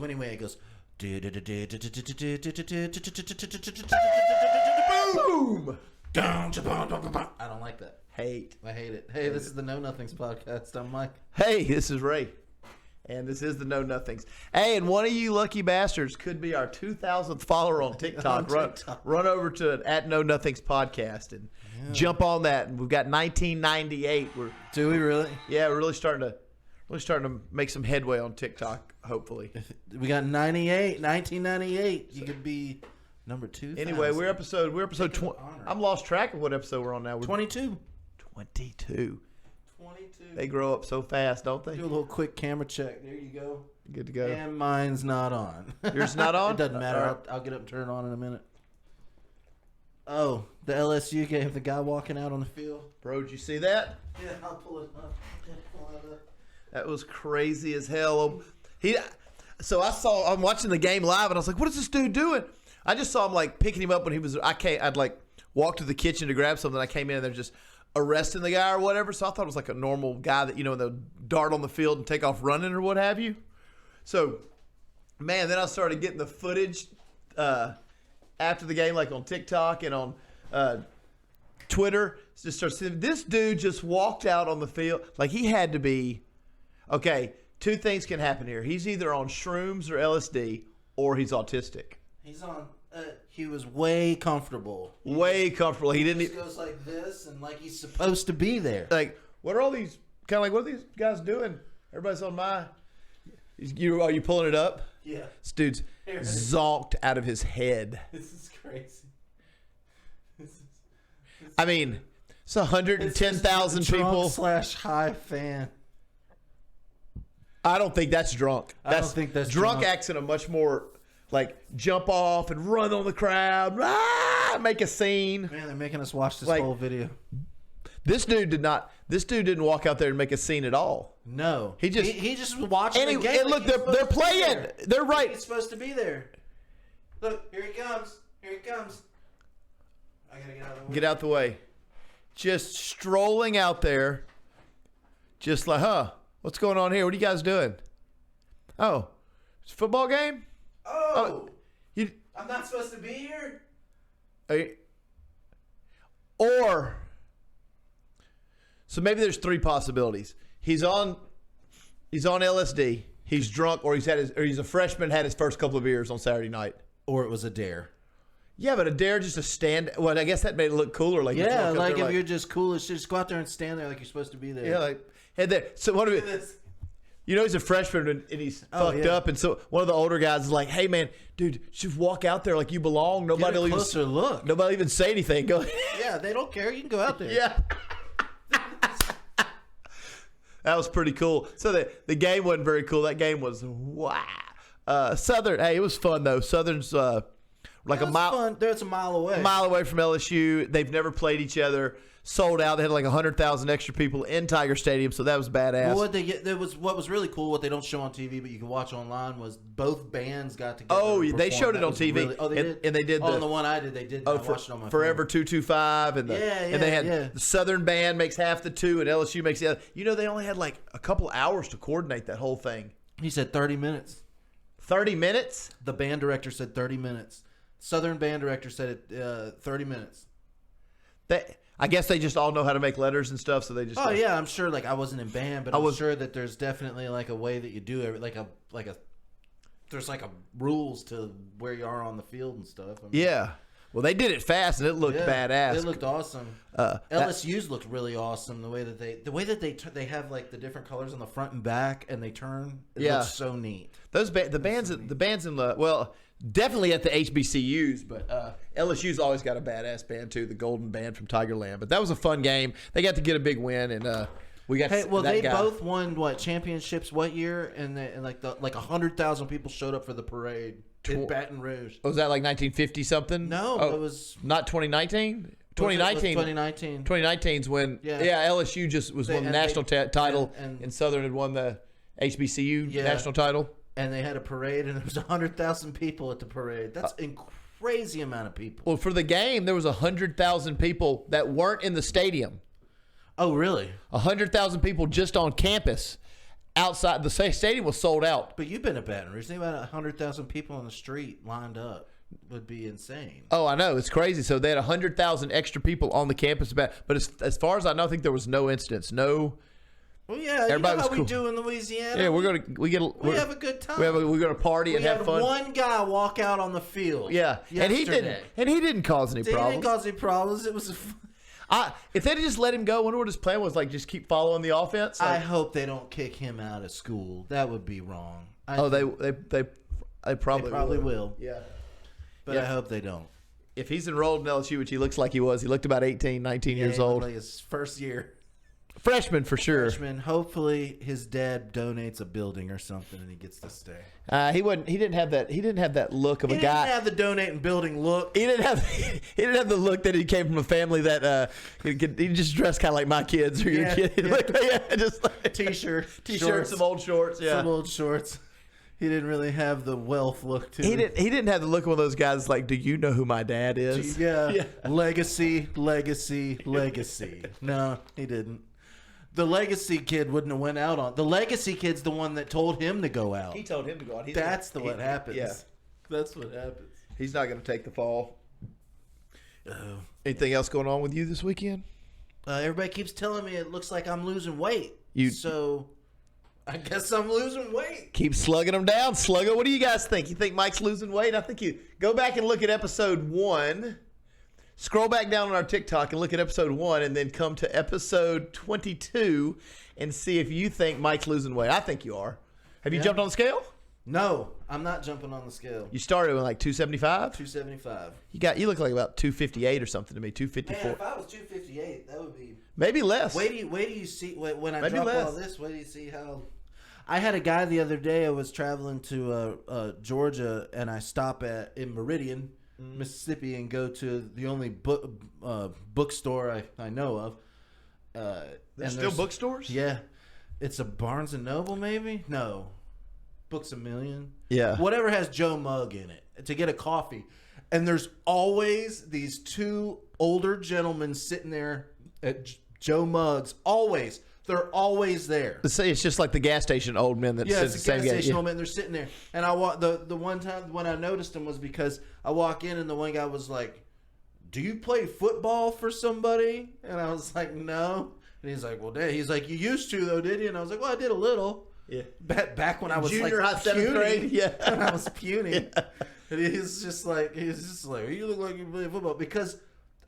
winning way. It goes. Boom. I don't like that. I hate it. Hey, this is the Know Nothings podcast. I'm Mike. Hey, this is Ray. And this is the Know Nothings. Hey, and one of you lucky bastards could be our 2,000th follower on TikTok. Run over to at Know Nothings podcast and jump on that. And we've got 1998. Do we really? Yeah, we're really starting to make some headway on TikTok. Hopefully, we got 1998. You could be number 2. Anyway, we're episode 20. I'm lost track of what episode we're on now. 22. 22. They grow up so fast, don't they? Do a little quick camera check. There you go. Good to go. And mine's not on. Yours not on? It doesn't matter. Right. I'll get up and turn it on in a minute. Oh, the LSU game, the guy walking out on the field. Bro, did you see that? Yeah, I'll pull it up. That was crazy as hell. I'm watching the game live, and I was like, what is this dude doing? I just saw him, like, picking him up when I'd, like, walk to the kitchen to grab something. I came in, and they're just arresting the guy or whatever. So I thought it was like a normal guy that, they'll dart on the field and take off running or what have you. So, man, then I started getting the footage after the game, like on TikTok and on Twitter. Just started seeing this dude just walked out on the field. Like, he had to be, okay, two things can happen here. He's either on shrooms or LSD, or he's autistic. He's on. He was way comfortable. Way comfortable. He didn't. He just goes like this, and like he's supposed to be there. Like, what are all these? Kind of like, what are these guys doing? Everybody's on my. Are you pulling it up? Yeah. This dude's zonked out of his head. This is crazy. I mean, it's 110,000 people. /high fan. I don't think that's drunk. I don't think that's drunk. Acts in a much more like jump off and run on the crowd, make a scene. Man, they're making us watch this whole video. This dude didn't walk out there and make a scene at all. No, he just was watching the game. And look, they're playing. They're right. He's supposed to be there. Look, here he comes. Here he comes. I gotta get out of the way. Get out the way. Just strolling out there. Just like, what's going on here? What are you guys doing? Oh, it's a football game? Oh, I'm not supposed to be here? So maybe there's three possibilities. He's on LSD, he's drunk, or he's a freshman, had his first couple of beers on Saturday night. Or it was a dare. Yeah, but a dare just to stand. Well, I guess that made it look cooler. Like, yeah, like if you're just cool as shit, just go out there and stand there like you're supposed to be there. Yeah, like head there. So what do we? He's a freshman and he's fucked up, and so one of the older guys is like, "Hey, man, dude, just walk out there like you belong. Nobody will even look. Nobody even say anything. Go." Yeah, they don't care. You can go out there. Yeah. That was pretty cool. So the game wasn't very cool. That game was wow. Southern. Hey, it was fun though. Southern's like a mile. Fun. It's a mile away. A mile away from LSU. They've never played each other. Sold out. They had like 100,000 extra people in Tiger Stadium, so that was badass. Well, what was really cool, what they don't show on TV, but you can watch online, was both bands got together. Oh, they showed it on TV. Really, they did? And they did. On the one I did, they did. I watched it on my Forever phone. 225, and they had the Southern band makes half the two, and LSU makes the other. They only had like a couple hours to coordinate that whole thing. He said 30 minutes. 30 minutes? The band director said 30 minutes. Southern band director said it 30 minutes. I guess they just all know how to make letters and stuff, so they just. Oh yeah, I'm sure. Like I wasn't in band, but I'm sure that there's definitely like a way that you do it, there's like a rules to where you are on the field and stuff. I mean, yeah. Well, they did it fast, and it looked badass. It looked awesome. LSU's looked really awesome. The way that they have like the different colors on the front and back, and they turn. It looks so neat. The bands in the definitely at the HBCUs, but LSU's always got a badass band too, the Golden Band from Tigerland. But that was a fun game. They got to get a big win, and we got. They both won championships what year? And like 100,000 people showed up for the parade in Baton Rouge. Was that like 1950 something? No, it was not 2019. 2019. 2019's when LSU just won the national title, and Southern had won the HBCU national title. And they had a parade, and there was 100,000 people at the parade. That's a crazy amount of people. Well, for the game, there was 100,000 people that weren't in the stadium. Oh, really? 100,000 people just on campus. outside. The stadium was sold out. But you've been at Baton Rouge. Think about 100,000 people on the street lined up. Would be insane. Oh, I know. It's crazy. So they had 100,000 extra people on the campus. But as far as I know, I think there was no incidents. No. Well, yeah, everybody you know how was cool. we do in Louisiana. Yeah, we have a good time. We're gonna party and have fun. We had one guy walk out on the field. Yeah, yesterday. and he didn't cause any problems. He didn't cause any problems. It was. If they'd just let him go, I wonder what his plan was. Like, just keep following the offense. I hope they don't kick him out of school. That would be wrong. They probably will. Yeah, but I hope they don't. If he's enrolled in LSU, which he looks like he was, he looked about 18, 19 years old. Like his first year. Freshman for sure. Freshman. Hopefully, his dad donates a building or something, and he gets to stay. He didn't have that look of a guy. He didn't have the donating building look. He didn't have the look that he came from a family that he just dressed kind of like my kids or your kid. Just like t-shirt, some old shorts, some old shorts. He didn't really have the wealth look to him. He didn't have the look of one of those guys like, do you know who my dad is? Yeah. Legacy. No, he didn't. The legacy kid wouldn't have went out on. The legacy kid's the one that told him to go out. He told him to go out. What happens. Yeah. That's what happens. He's not going to take the fall. Oh. Anything else going on with you this weekend? Everybody keeps telling me it looks like I'm losing weight. So I guess I'm losing weight. Keep slugging them down. Sluggo, what do you guys think? You think Mike's losing weight? I think you go back and look at episode 1. Scroll back down on our TikTok and look at episode 1 and then come to episode 22 and see if you think Mike's losing weight. I think you are. Have you jumped on the scale? No, I'm not jumping on the scale. You started with like 275? 275. You look like about 258 or something to me, 254. Man, if I was 258, that would be... Maybe less. Wait do you see... When I drop all this, wait do you see how... I had a guy the other day, I was traveling to Georgia, and I stop in Meridian, Mississippi, and go to the only bookstore I know of. There's still bookstores? Yeah. It's a Barnes & Noble, maybe? No. Books A Million. Yeah. Whatever has Joe Mugg in it, to get a coffee. And there's always these two older gentlemen sitting there at Joe Mugg's. Always. They're always there. It's just like the gas station old men that sit it's the gas station old men. They're sitting there, and I walk. The one time when I noticed them was because I walk in and the one guy was like, "Do you play football for somebody?" And I was like, "No." And he's like, "Well, Dad." He's like, "You used to though, did you?" And I was like, "Well, I did a little." Yeah. Back when I was junior like high, 7th grade. Yeah. When I was puny. Yeah. And he's just like, you look like you play football, because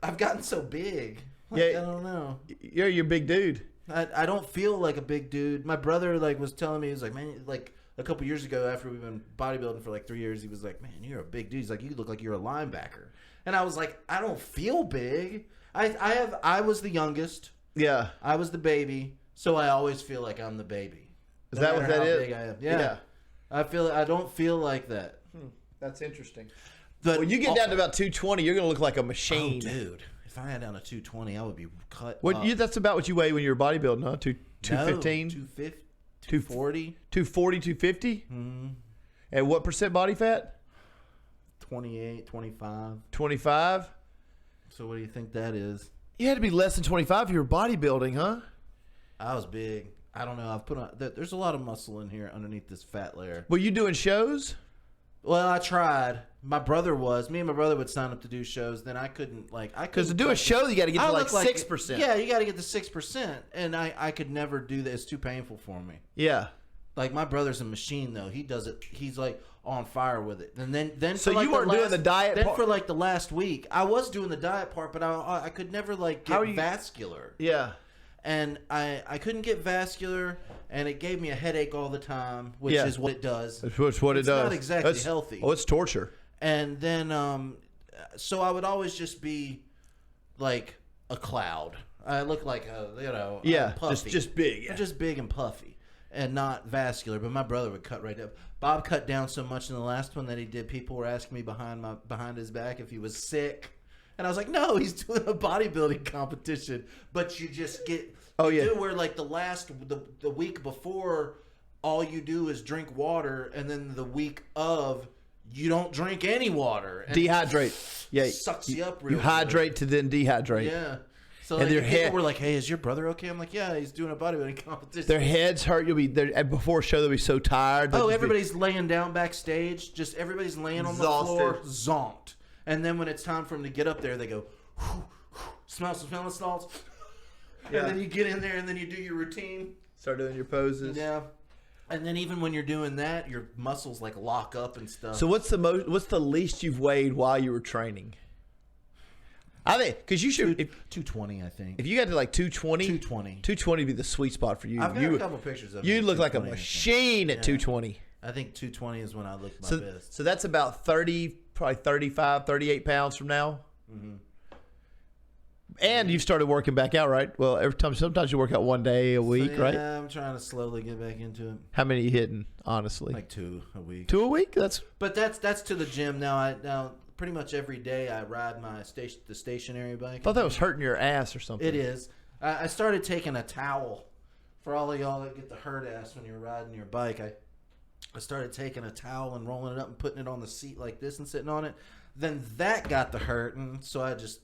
I've gotten so big. Like, I don't know. You're your big dude. I don't feel like a big dude. My brother was telling me, he was like, man, like a couple years ago after we've been bodybuilding for like 3 years, he was like, man, you're a big dude. He's like, you look like you're a linebacker. And I was like, I don't feel big. I was the youngest. Yeah. I was the baby, so I always feel like I'm the baby. Is that what that is? Big I am. Yeah. I don't feel like that. That's interesting. When you get down to about 220, you're gonna look like a machine. Oh, dude. If I had down to 220, I would be cut. That's about what you weigh when you were bodybuilding, huh? 215? 250, 240. 240, 250? Mm-hmm. And what percent body fat? 28, 25. 25? So what do you think that is? You had to be less than 25 if you were bodybuilding, huh? I was big. I don't know. I've put on... There's a lot of muscle in here underneath this fat layer. Were you doing shows? Well, I tried. My brother was. Me and my brother would sign up to do shows. Then I couldn't, because to do a show, you got to get to 6%. Yeah, you got to get to 6%. And I could never do that. It's too painful for me. Yeah. Like, my brother's a machine, though. He does it. He's, like, on fire with it. And then so for, you weren't doing the diet part? Then for, like, the last week, I was doing the diet part, but I could never, like, get vascular. Yeah. And I couldn't get vascular, and it gave me a headache all the time, which is what it does. It's what it does. It's not exactly healthy. Oh, it's torture. And then, so I would always just be like a cloud. I look like puffy. just big. Yeah. Just big and puffy, and not vascular. But my brother would cut right up. Bob cut down so much in the last one that he did. People were asking me behind his back if he was sick. And I was like, no, he's doing a bodybuilding competition. But you just get... do where, like, the week before, all you do is drink water. And then the week of, you don't drink any water. And dehydrate. Yeah. Sucks you up real You hydrate to then dehydrate. Yeah. So and like, people were like, "Hey, is your brother okay?" I'm like, "Yeah, he's doing a bodybuilding competition." Their heads hurt. You'll be there before a show. They'll be so tired. Everybody's laying down backstage. Just everybody's laying on the floor, zonked. And then when it's time for them to get up there, they go, smell some smelling salts. Yeah. And then you get in there and then you do your routine. Start doing your poses. Yeah. And then even when you're doing that, your muscles like lock up and stuff. So what's the least you've weighed while you were training? I think because you should 220. I think if you got to like 220, 220 would be the sweet spot for you. I've got a couple pictures of you. Look like a machine at 220. I think 220 is when I look my best. So that's about 30, probably 35, 38 pounds from now. Mm-hmm. And you've started working back out, right? Well, sometimes you work out one day a week, right? Yeah, I'm trying to slowly get back into it. How many are you hitting, honestly? Like 2 a week. 2 a week? That's to the gym now. Now pretty much every day I ride the stationary bike. I thought that was hurting your ass or something. It is. I started taking a towel for all of y'all that get the hurt ass when you're riding your bike. I started taking a towel and rolling it up and putting it on the seat like this and sitting on it. Then that got the hurting, so I just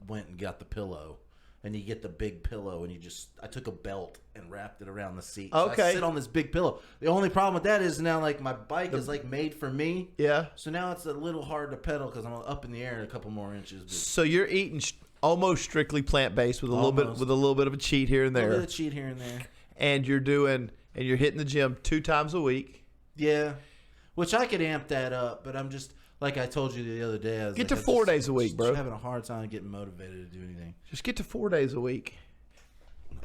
went and got the pillow. And you get the big pillow, and I took a belt and wrapped it around the seat. So I sit on this big pillow. The only problem with that is now, like, my bike is, like, made for me. Yeah. So now it's a little hard to pedal because I'm up in the air a couple more inches. But so you're eating almost strictly plant-based with a little bit of a cheat here and there. A little bit of cheat here and there. And you're hitting the gym 2 times a week. Yeah. Which I could amp that up, but I'm just... Like I told you the other day, I was to 4 days a week, bro. I'm having a hard time getting motivated to do anything. Just get to 4 days a week.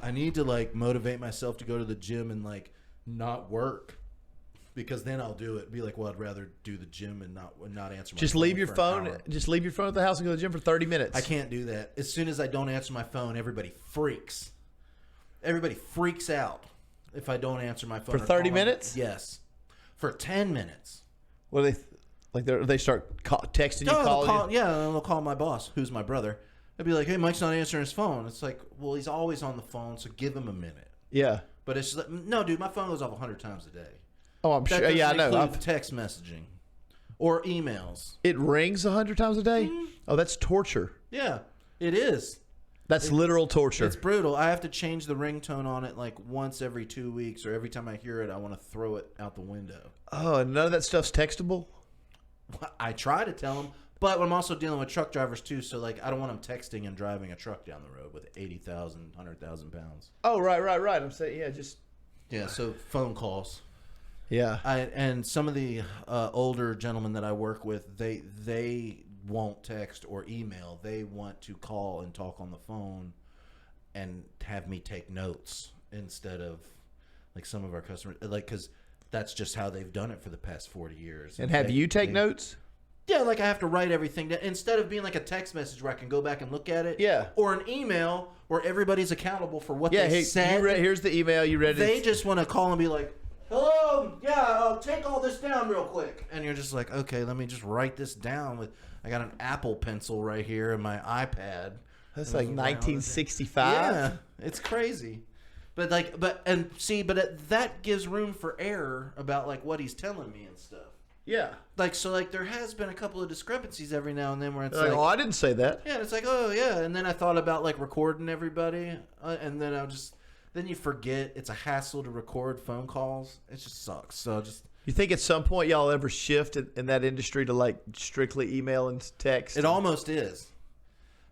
I need to like motivate myself to go to the gym and like not work, because then I'll do it. Be like, well, I'd rather do the gym and not answer my phone. Just leave your phone at the house and go to the gym for 30 minutes. I can't do that. As soon as I don't answer my phone, everybody freaks. Everybody freaks out if I don't answer my phone for 30 minutes. Yes, for 10 minutes. What are they? Like they start texting you, calling you? Yeah, they'll call my boss, who's my brother. They'll be like, hey, Mike's not answering his phone. It's like, well, he's always on the phone, so give him a minute. Yeah. But it's like, no, dude, my phone goes off 100 times a day. Oh, I'm sure. Yeah, I know. Text messaging or emails. It rings 100 times a day? Mm-hmm. Oh, that's torture. Yeah, it is. That's literal torture. It's brutal. I have to change the ringtone on it like once every 2 weeks, or every time I hear it, I want to throw it out the window. Oh, and none of that stuff's textable? I try to tell them, but I'm also dealing with truck drivers too, so like I don't want them texting and driving a truck down the road with 80,000, 100,000 pounds. Oh, right. I'm saying, so phone calls. Yeah. And some of the older gentlemen that I work with, they won't text or email. They want to call and talk on the phone and have me take notes instead of like some of our customers, like, because that's just how they've done it for the past 40 years. And have you take notes? Yeah, like I have to write everything down. Instead of being like a text message where I can go back and look at it. Yeah. Or an email where everybody's accountable for what they said. Here's the email. You read it. They just want to call and be like, hello, yeah, take all this down real quick. And you're just like, okay, let me just write this down. I got an Apple Pencil right here in my iPad. That's like 1965. Yeah, it's crazy. But that gives room for error about like what he's telling me and stuff. Yeah. Like, so like there has been a couple of discrepancies every now and then where it's like, oh, I didn't say that. Yeah, it's like, oh yeah, and then I thought about like recording everybody, and then then you forget. It's a hassle to record phone calls. It just sucks. So you think at some point y'all ever shift in that industry to like strictly email and text? It almost is.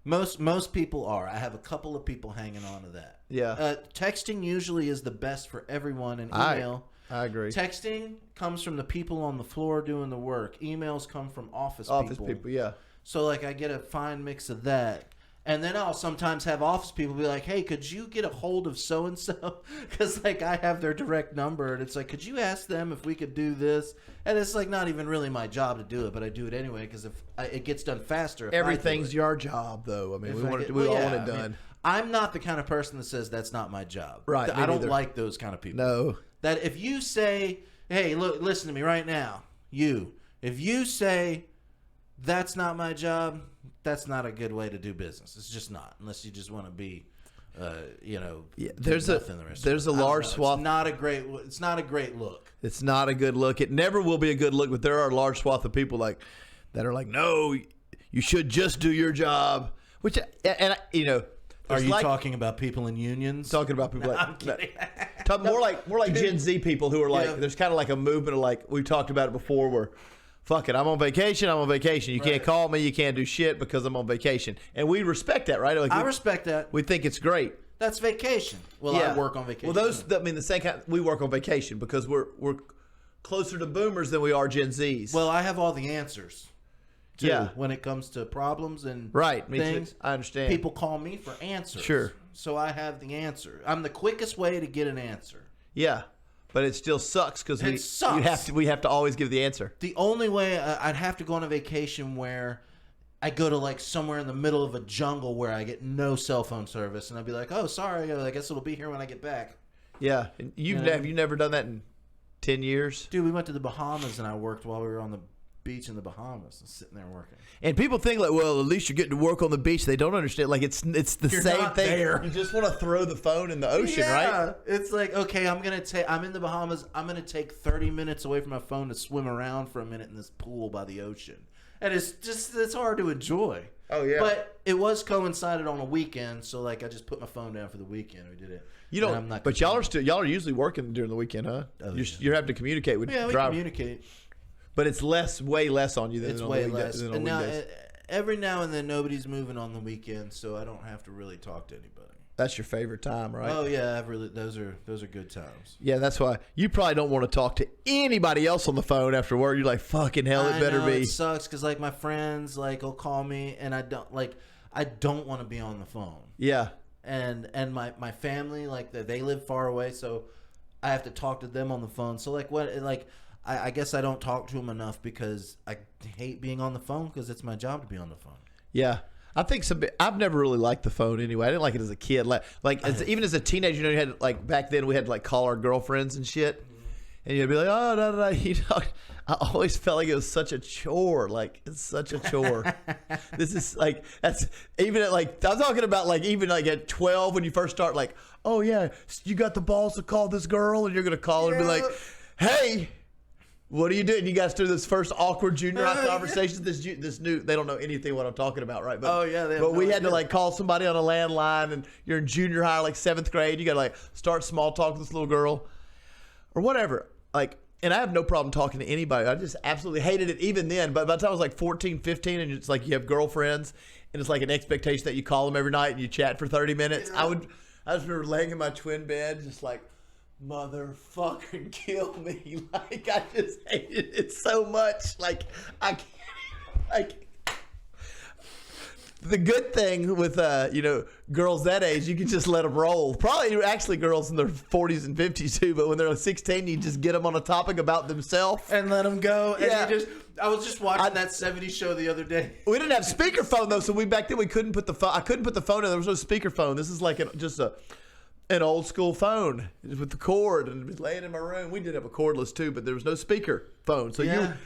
Most people are. I have a couple of people hanging on to that. Yeah. Texting usually is the best for everyone, and email. I agree. Texting comes from the people on the floor doing the work. Emails come from office people. Yeah. So like I get a fine mix of that. And then I'll sometimes have office people be like, hey, could you get a hold of so-and-so? Because, like, I have their direct number. And it's like, could you ask them if we could do this? And it's, like, not even really my job to do it, but I do it anyway because it gets done faster. Everything's your job, though. I mean, we all want it done. I mean, I'm not the kind of person that says that's not my job. Right. I don't like those kind of people. No. That if you say, hey, look, listen to me right now. If you say that's not my job, that's not a good way to do business. It's just not, unless you just want to be, there's a large swath. It's not a great look. It's not a good look. It never will be a good look. But there are a large swath of people that are like, no, you should just do your job. Are you talking about people in unions? Talking about people I'm kidding. more like Gen Z people who are like, there's kind of like a movement of like, we've talked about it before where, fuck it, I'm on vacation. You can't call me. You can't do shit because I'm on vacation. And we respect that, right? Like, I respect that. We think it's great. That's vacation. Well, I work on vacation. Well, the same kind. We work on vacation because we're closer to boomers than we are Gen Zs. Well, I have all the answers. When it comes to problems and things. Too. I understand. People call me for answers. Sure. So I have the answer. I'm the quickest way to get an answer. Yeah. But it still sucks because we have to always give the answer. The only way I'd have to go on a vacation where I go to like somewhere in the middle of a jungle where I get no cell phone service, and I'd be like, "Oh, sorry, I guess it'll be here when I get back." Yeah, and have you never done that in 10 years? Dude, we went to the Bahamas and I worked while we were on the beach in the Bahamas and sitting there working. And people think like, well, at least you're getting to work on the beach. They don't understand. Like it's the you're same not thing. There. You just want to throw the phone in the ocean, right? It's like, okay, I'm in the Bahamas. I'm gonna take 30 minutes away from my phone to swim around for a minute in this pool by the ocean, and it's hard to enjoy. Oh yeah. But it was coincided on a weekend, so like I just put my phone down for the weekend. We did it. You don't. But y'all are usually working during the weekend, huh? Oh, you're having to communicate with we communicate. But it's way less on you than it's on way the less. Than and on now, every now and then, nobody's moving on the weekend, so I don't have to really talk to anybody. That's your favorite time, right? Oh yeah, those are good times. Yeah, that's why you probably don't want to talk to anybody else on the phone after work. You're like, fucking hell, it better be. It sucks because like my friends like will call me, and I don't want to be on the phone. Yeah. And my family, like they live far away, so I have to talk to them on the phone. So I guess I don't talk to them enough because I hate being on the phone because it's my job to be on the phone. Yeah. I think I've nenever really liked the phone anyway. I didn't like it as a kid. Even as a teenager, you had like back then we had like call our girlfriends and shit. And you'd be like, oh, da, da, da. You know, I always felt like it was such a chore. Like, it's such a chore. This is like, that's even at like, I'm talking about like, even like at 12 when you first start, like, oh yeah, you got the balls to call this girl, and you're going to call her and be like, hey, what are you doing? You guys do this first awkward junior high conversation. This new, they don't know anything what I'm talking about, right? But, but we had to like call somebody on a landline, and you're in junior high, like 7th grade. You got to like start small talk with this little girl or whatever. Like, and I have no problem talking to anybody. I just absolutely hated it even then. But by the time I was like 14, 15, and it's like you have girlfriends, and it's like an expectation that you call them every night and you chat for 30 minutes. Yeah. I just remember laying in my twin bed, just like, motherfucking kill me. Like, I just hated it so much. Like, I can't, like, the good thing with, girls that age, you can just let them roll. Probably actually girls in their 40s and 50s too, but when they're 16, you just get them on a topic about themselves. And let them go. Yeah. And I was just watching that 70s show the other day. We didn't have speakerphone though, so back then we couldn't put the phone. I couldn't put the phone in. There was no speakerphone. This is like an old school phone with the cord, and it was laying in my room. We did have a cordless too, but there was no speaker phone. So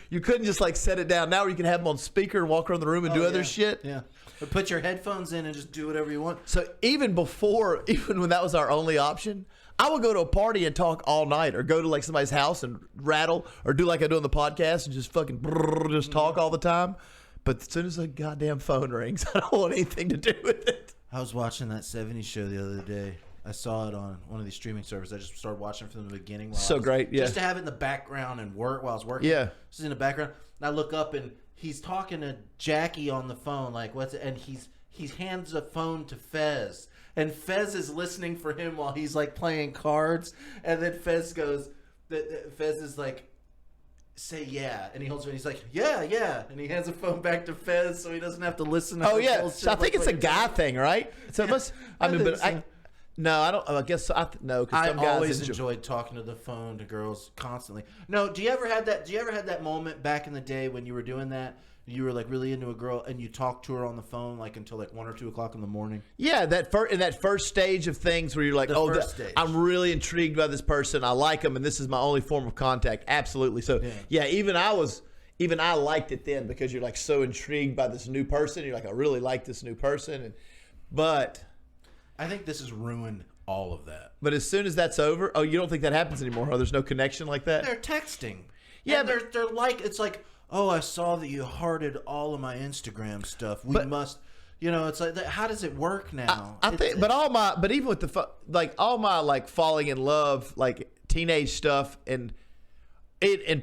you couldn't just like set it down. Now you can have them on speaker and walk around the room and do other shit. Yeah. Or put your headphones in and just do whatever you want. So even when that was our only option, I would go to a party and talk all night, or go to like somebody's house and rattle, or do like I do on the podcast and just fucking just talk all the time. But as soon as the goddamn phone rings, I don't want anything to do with it. I was watching that 70s show the other day. I saw it on one of these streaming services. I just started watching from the beginning. Great, yeah. Just to have it in the background and work while I was working. Yeah. Just in the background. And I look up and he's talking to Jackie on the phone. Like, and he hands a phone to Fez. And Fez is listening for him while he's like playing cards. And then Fez goes, Fez is like, say yeah. And he holds it and he's like, yeah. And he hands the phone back to Fez so he doesn't have to listen to So I think it's a guy thing, right? So it must, no, I don't. I guess no. I always enjoyed talking to the phone to girls constantly. No, do you ever had that moment back in the day when you were doing that? You were like really into a girl and you talked to her on the phone like until like 1 or 2 o'clock in the morning. Yeah, in that first stage of things where you're like, I'm really intrigued by this person. I like them, and this is my only form of contact. Absolutely. So yeah, even I liked it then because you're like so intrigued by this new person. You're like, I really like this new person, but I think this has ruined all of that. But as soon as that's over, you don't think that happens anymore? Huh? There's no connection like that? They're texting. Yeah, and they're like, it's like, oh, I saw that you hearted all of my Instagram stuff. We must You know, it's like, how does it work now? I think, but even with all my like falling in love, like teenage stuff and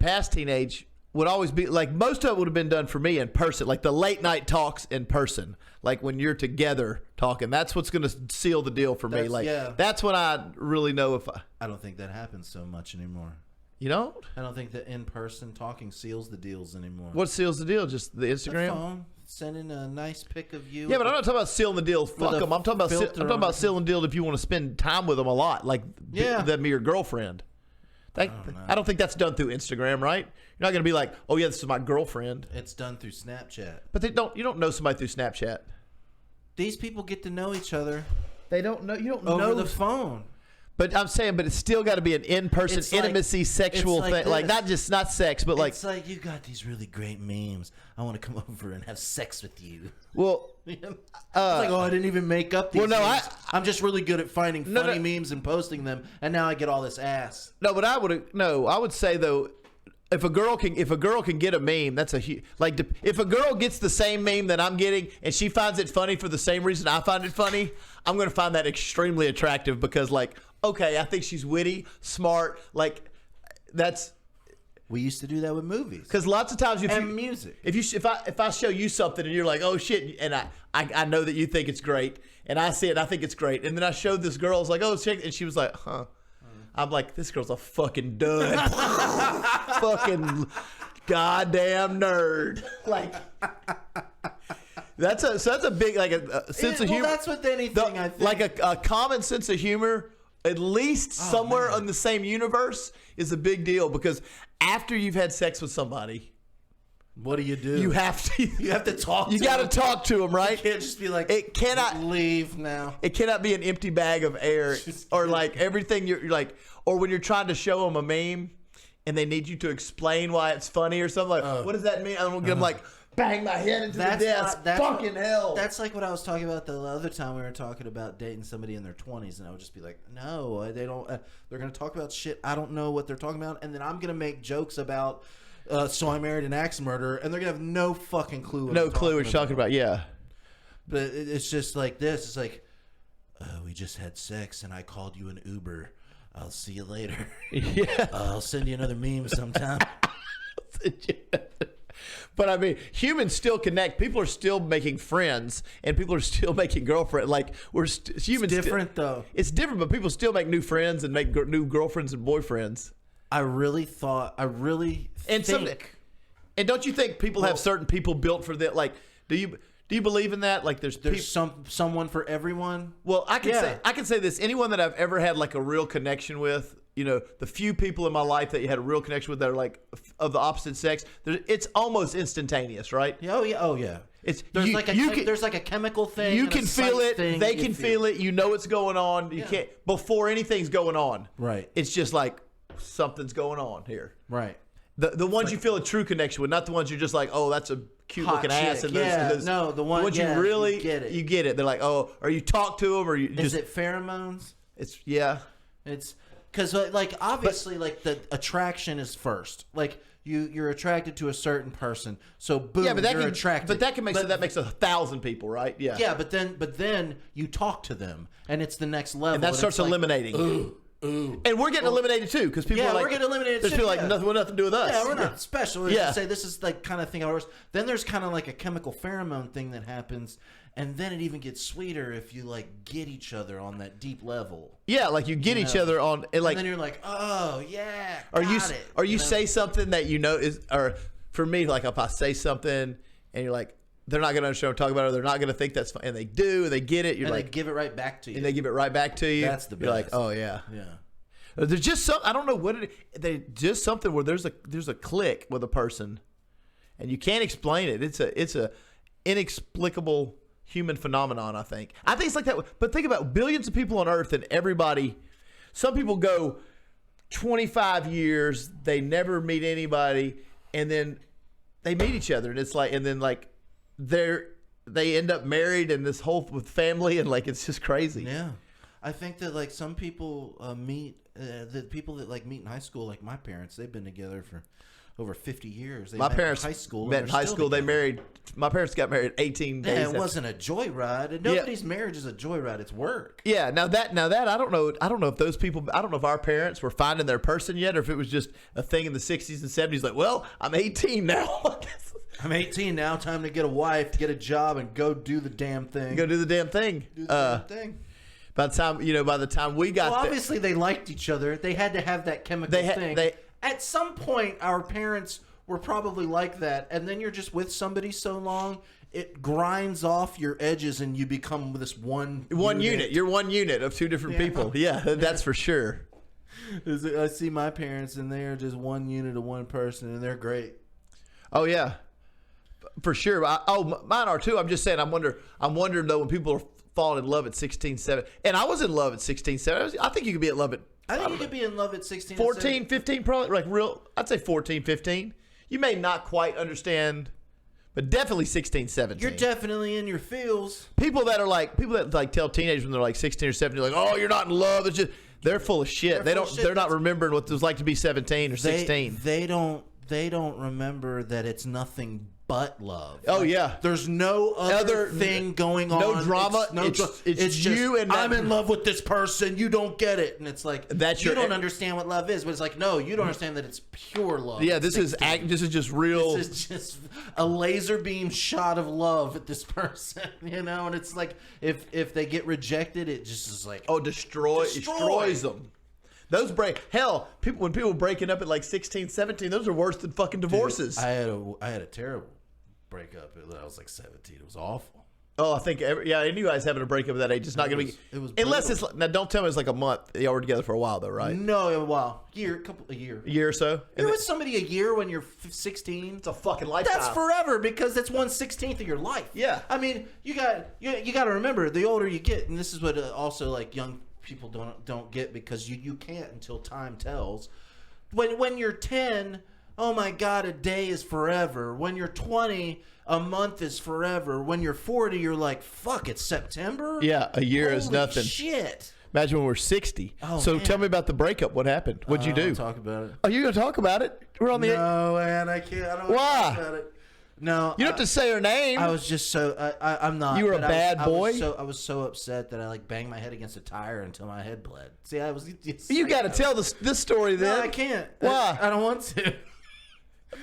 past teenage would always be like, most of it would have been done for me in person, like the late night talks in person, like when you're together talking. That's what's going to seal the deal for me. Like that's when I really know if I don't think that happens so much anymore. You don't? I don't think that in-person talking seals the deals anymore. What seals the deal? Just the Instagram? The phone, sending a nice pic of you. Yeah, but I'm not talking about sealing the deal. Fuck them. I'm talking about sealing the deal if you want to spend time with them a lot, like them your girlfriend. I don't think that's done through Instagram, right? You're not going to be like, oh yeah, this is my girlfriend. It's done through Snapchat. But you don't know somebody through Snapchat. These people get to know each other. They don't know. You don't know over the phone. But I'm saying, it's still got to be an in-person intimacy, sexual thing. Like not sex, but like. It's like, you got these really great memes. I want to come over and have sex with you. Well, it's like, I didn't even make up these memes. I'm just really good at finding funny memes and posting them, and now I get all this ass. No, but I would say though, if a girl can get a meme, that's if a girl gets the same meme that I'm getting and she finds it funny for the same reason I find it funny, I'm going to find that extremely attractive because like, okay, I think she's witty, smart, like that's. We used to do that with movies. Because lots of times music. If I show you something and you're like, oh shit, and I know that you think it's great, and I see it and I think it's great, and then I showed this girl, I was like, oh check, and she was like, huh. I'm like, this girl's a fucking dud. Fucking goddamn nerd. Like that's a big like a sense of humor. That's with anything, I think. Like a common sense of humor, at least somewhere in the same universe, is a big deal because after you've had sex with somebody, what do? You have to talk. You got to talk to them, right? You can't just be like, it cannot leave now. It cannot be an empty bag of air, or like everything you're like, or when you're trying to show them a meme and they need you to explain why it's funny or something like, what does that mean? I don't get them like bang my head into the desk. Fucking hell. That's like what I was talking about the other time we were talking about dating somebody in their 20s, and I would just be like, no, they don't. They're gonna talk about shit I don't know what they're talking about, and then I'm gonna make jokes about. So I married an axe murderer, and they're gonna have no fucking clue. What you're talking about. Yeah, but it's just like this. It's like, we just had sex, and I called you an Uber. I'll see you later. Yeah, I'll send you another meme sometime. But I mean, humans still connect. People are still making friends, and people are still making girlfriends. Like humans. It's different though. It's different, but people still make new friends and make new girlfriends and boyfriends. I really think. And don't you think people have certain people built for that? Like, do you believe in that? Like, there's someone for everyone. Well, I can say this. Anyone that I've ever had like a real connection with, you know, the few people in my life that you had a real connection with that are like of the opposite sex, it's almost instantaneous, right? Oh yeah. There's like a chemical thing. You can feel it. They can feel it. You know what's going on. You can't before anything's going on. Right. It's just like something's going on here. Right. The ones you feel a true connection with, not the ones you're just like, oh, that's a cute looking ass. And no, the ones you really you get it. They're like, oh, or you talk to them, or you is it pheromones? It's because like obviously like the attraction is first. Like you're attracted to a certain person, so boom, you're attracted. But that makes 1,000 people, right? Yeah. Yeah, but then you talk to them, and it's the next level, and that starts eliminating. Ooh. And we're getting eliminated too because people are like, we're getting eliminated. There's people like nothing to do with us. Yeah, we're not special. Say this is like kind of thing ours. Then there's kind of like a chemical pheromone thing that happens, and then it even gets sweeter if you like get each other on that deep level. Yeah, like you get each other on, and like, and then you're like, oh yeah, or you say something that you know is, or for me, like if I say something and you're like, they're not going to understand what I'm talking about, or they're not going to think that's fun. And they do, and they get it. You're and like, they give it right back to you. And they give it right back to you. That's the best. You're like, oh yeah. Yeah. There's just I don't know what they just something where there's a click with a person, and you can't explain it. It's a inexplicable human phenomenon. I think it's like that. But think about billions of people on Earth, and everybody. Some people go 25 years, they never meet anybody, and then they meet each other, and it's like, and then like they end up married and this whole with family, and like it's just crazy. Yeah, I think that like some people meet the people that like meet in high school, like my parents, they've been together for over 50 years. My parents met in high school. Met in high school. They married. My parents got married 18 days. Yeah, it wasn't a joyride. And nobody's marriage is a joyride. It's work. Yeah. Now that I don't know. I don't know if those people. I don't know if our parents were finding their person yet, or if it was just a thing in the 60s and 70s. Like, well, I'm 18 now. I'm 18 now. Time to get a wife, get a job, and go do the damn thing. Go do the damn thing. Do the damn thing. By the time we got, obviously they liked each other. They had to have that chemical thing. At some point, our parents were probably like that, and then you're just with somebody so long, it grinds off your edges, and you become this one unit. You're one unit of two different people. Yeah, that's for sure. I see my parents, and they are just one unit of one person, and they're great. Oh yeah, for sure. Mine are too. I'm just saying. I'm wondering though when people are falling in love at 16, 17, and I was in love at 16, 17. I think you could be in love at. I think you could be in love at 16, 14, 15, probably like real. I'd say 14, 15. You may not quite understand, but definitely 16, 17. You're definitely in your feels. People that tell teenagers when they're like 16 or 17, like, oh, you're not in love. It's just they're full of shit. They're not remembering what it was like to be 17 or 16. They don't remember that it's nothing but love. Oh yeah. There's no other thing going on. No drama. It's just you and I'm in love with this person. You don't get it, and it's like you don't understand what love is. But it's like no, you don't understand that it's pure love. Yeah, this is just real. This is just a laser beam shot of love at this person, And it's like if they get rejected, it just is like destroys them. Those when people breaking up at like 16, 17, those are worse than fucking divorces. Dude, I had a terrible breakup when I was like 17. It was awful. Oh, I think any guys having a breakup at that age, it's not going to be. It was unless it's now. Don't tell me it's like a month. Y'all were together for a while though, right? No, a while, a year or so. You're with somebody a year when you're 16. It's a fucking lifetime. That's forever because that's 1/16 of your life. Yeah. I mean, you got to remember the older you get, and this is what also like young people don't get because you can't until time tells. When you're 10, oh my God, a day is forever. When you're 20, a month is forever. When you're 40, you're like, fuck, it's September? Yeah, a year is nothing. Shit. Imagine when we're 60. Oh, so man. Tell me about the breakup. What happened? What'd you do? Talk about it. Oh, you going to talk about it? We're on the. No, man, I can't. I don't want to talk about it. No, you don't have to say her name. I was just I'm not. You were a bad boy. I was so upset that I like banged my head against a tire until my head bled. See, I was. You got to tell this story then. No, I can't. Why? I don't want to.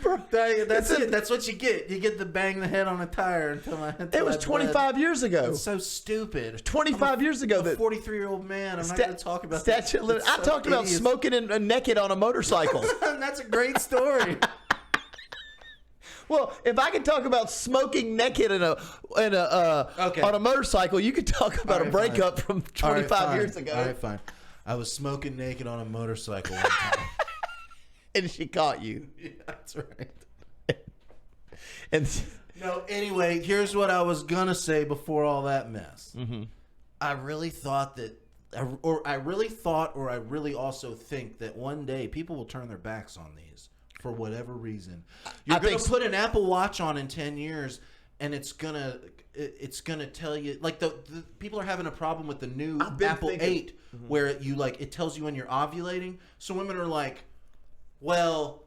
Bro, that's it. That's what you get. You get to bang the head on a tire until my head. It was 25 years ago. It's so stupid. 25 years ago. I'm a 43-year-old man. I'm not going to talk about that. I talked about smoking and naked on a motorcycle. That's a great story. Well, if I can talk about smoking naked on a motorcycle, you could talk about a breakup from 25 years ago. All right, fine. I was smoking naked on a motorcycle one time. And she caught you. Yeah, that's right. No, anyway, here's what I was going to say before all that mess. Mm-hmm. I really thought or I really also think that one day people will turn their backs on these. For whatever reason, you're going to put an Apple Watch on in 10 years, and it's gonna tell you like the people are having a problem with the new Apple 8, where it tells you when you're ovulating. So women are like, well,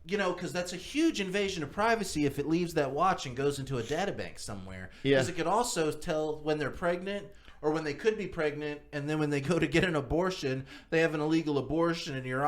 because that's a huge invasion of privacy if it leaves that watch and goes into a data bank somewhere. Because it could also tell when they're pregnant or when they could be pregnant, and then when they go to get an abortion, they have an illegal abortion, and your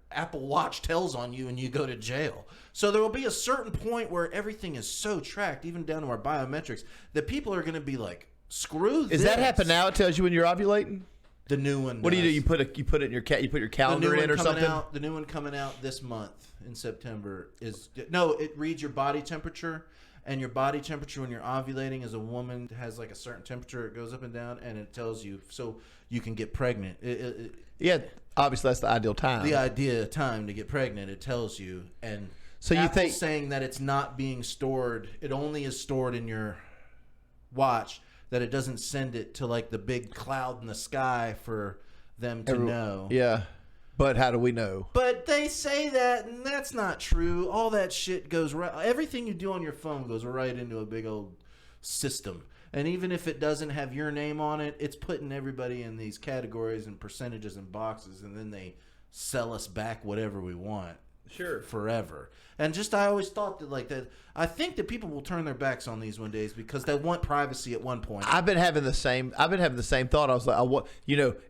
Apple Watch tells on you and you go to jail. So there will be a certain point where everything is so tracked, even down to our biometrics, that people are going to be like, screw this. Does that happen now? It tells you when you're ovulating? The new one. What do you do? You put it in your you put your calendar in or something? The new one coming out this month in September it reads your body temperature, and your body temperature when you're ovulating as a woman has like a certain temperature. It goes up and down, and it tells you so you can get pregnant. Yeah. Obviously, that's the ideal time. The ideal time to get pregnant, it tells you. And so you think saying that it's not being stored, it only is stored in your watch, that it doesn't send it to like the big cloud in the sky for them to know. Yeah. But how do we know? But they say that, and that's not true. All that shit goes right. Everything you do on your phone goes right into a big old system. And even if it doesn't have your name on it, it's putting everybody in these categories and percentages and boxes, and then they sell us back whatever we want. forever. And just I always thought that like that. I think that people will turn their backs on these one days because they want privacy at one point. I've been having the same thought. I was like,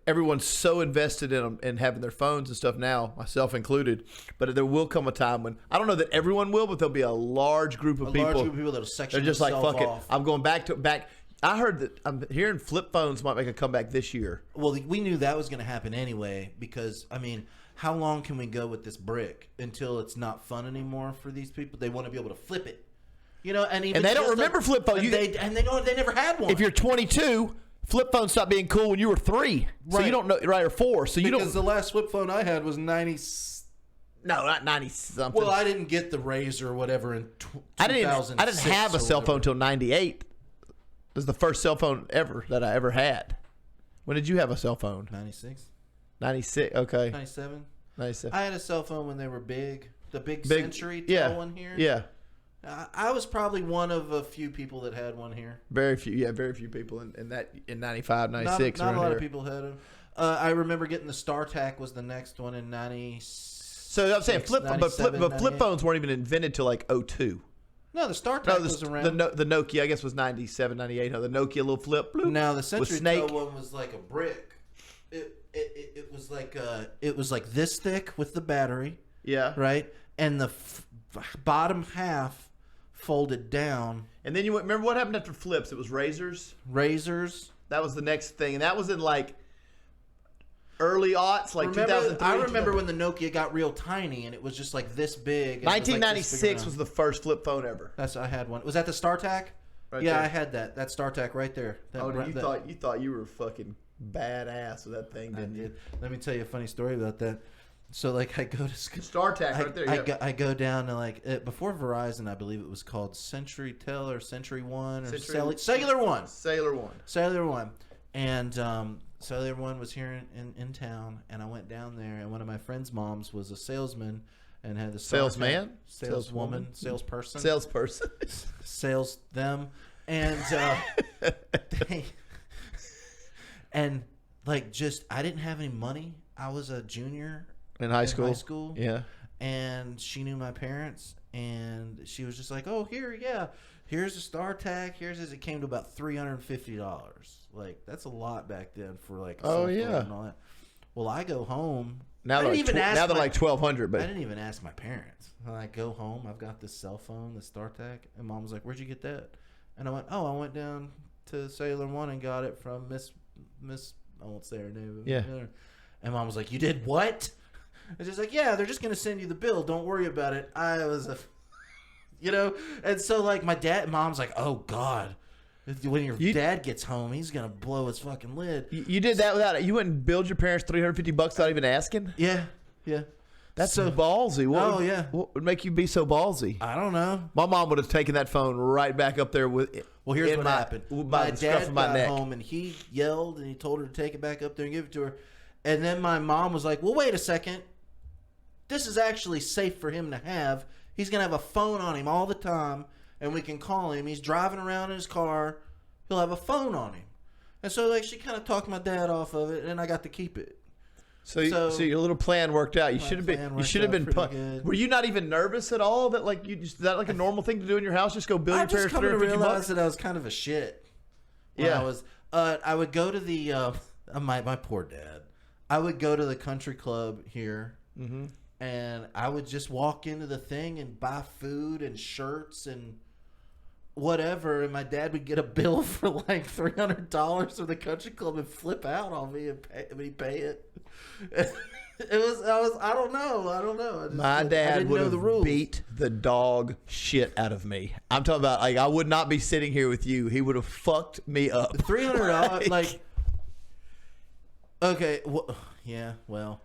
everyone's so invested in them and having their phones and stuff now, myself included. But there will come a time when I don't know that everyone will, but there'll be a large group of people that'll section. They're just like, fuck off. it. I'm going back. I heard that I'm hearing flip phones might make a comeback this year. Well, we knew that was going to happen anyway because I mean. How long can we go with this brick until it's not fun anymore for these people? They want to be able to flip it, and they don't remember flip phone. They never had one. If you're 22, flip phones stopped being cool when you were 3, so you don't know, right, or 4. So you don't. Because the last flip phone I had was 90. No, not 90 something. Well, I didn't get the Razor or whatever in 2006. I didn't have a cell phone until 98. This was the first cell phone that I ever had. When did you have a cell phone? 96. 96, okay. 97. 97. I had a cell phone when they were big. The big Century one here. Yeah. I was probably one of a few people that had one here. Very few people in 95, 96. Not a lot of people had them. I remember getting the StarTAC was the next one in 90. So I'm saying flip phones weren't even invented till like 02. No, the StarTAC was around. The Nokia, I guess, was 97, 98. The Nokia little flip. Bloop, now the Century one was like a brick. It was like this thick with the battery. Yeah. Right? And the bottom half folded down. And then remember what happened after flips? It was razors. That was the next thing. And that was in like early aughts, like 2003. I remember when the Nokia got real tiny and it was just like this big. 1996 was the first flip phone ever. I had one. Was that the StarTAC? Right there. I had that. That StarTAC right there. You thought you were fucking badass with that thing, didn't you? Let me tell you a funny story about that. So like I go to StarTAC right there. Yeah. I go down to like before Verizon, I believe it was called CenturyTel or Century One or Cellular One. Cellular One, and Cellular One was here in town, and I went down there, and one of my friend's moms was a salesman and had the salesman, saleswoman, salesperson, sales them, and and like just I didn't have any money. I was a junior in high school. Yeah. And she knew my parents, and she was just like, "Oh, here's a StarTAC. It came to about $350. Like that's a lot back then for like and all that. Well, I go home. Now they're like $1,200, but I didn't even ask my parents. I go home. I've got this cell phone, the StarTAC, and Mom was like, "Where'd you get that?" And I went, "Oh, I went down to Cellular One and got it from Miss. I won't say her name. Yeah." And Mom was like, "You did what?" I was just like, "Yeah, they're just gonna send you the bill. Don't worry about it." I was and so like Mom's like, "Oh God, when your dad gets home, he's gonna blow his fucking lid." You did that without it. You wouldn't billed your parents $350 without even asking? Yeah. That's so ballsy. What would make you be so ballsy? I don't know. My mom would have taken that phone right back up there with. Well, here's what happened. My dad got home and he yelled and he told her to take it back up there and give it to her. And then my mom was like, "Well, wait a second. This is actually safe for him to have. He's going to have a phone on him all the time, and we can call him. He's driving around in his car. He'll have a phone on him." And so like she kind of talked my dad off of it, and I got to keep it. So your little plan worked out. You should have been. Were you not even nervous at all? That like is that like a normal thing to do in your house? Just go bill your parents $350? I just come to realize that I was kind of a shit. I would go to the my poor dad. I would go to the country club here, and I would just walk into the thing and buy food and shirts and whatever, and my dad would get a bill for like $300 from the country club and flip out on me and pay it. I don't know. My dad would have beat the dog shit out of me. I'm talking about like I would not be sitting here with you. He would have fucked me up. $300 like okay, well,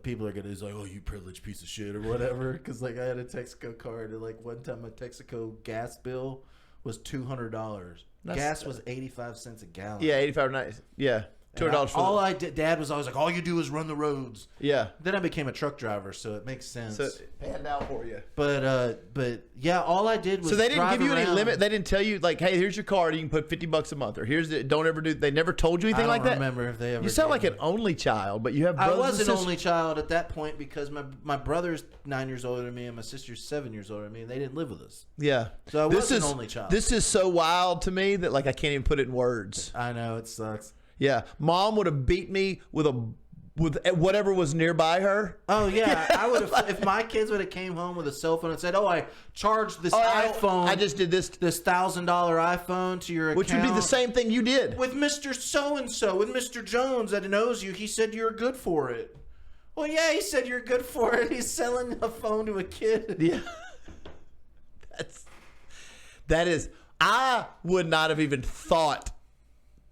people are gonna be like, "Oh, you privileged piece of shit" or whatever, because like I had a Texaco card, and like one time my Texaco gas bill was $200. Gas was 85 cents a gallon. Yeah, 85 or 90. Yeah. $200 for all I did. Dad was always like, all you do is run the roads. Yeah. Then I became a truck driver, so it makes sense. So it panned out for you. But yeah, all I did was. So they didn't give you any around. limit. They didn't tell you like, hey, here's your card. You can put $50 a month, or here's the. Don't ever do. They never told you anything like that. I don't remember if they ever. You sound like an only child, but you have. I brothers was an only child at that point because my brother's 9 years older than me and my sister's 7 years older than me, and they didn't live with us. Yeah. So I was an only child. This is so wild to me that like I can't even put it in words. I know it sucks. Yeah, Mom would have beat me with whatever was nearby her. Oh yeah, I would have if my kids would have came home with a cell phone and said, "Oh, I charged this iPhone. I just did this $1,000 iPhone to your account," which would be the same thing you did with Mr. So and So, with Mr. Jones that knows you. He said you're good for it. Well, yeah, he said you're good for it. He's selling a phone to a kid. Yeah, that is. I would not have even thought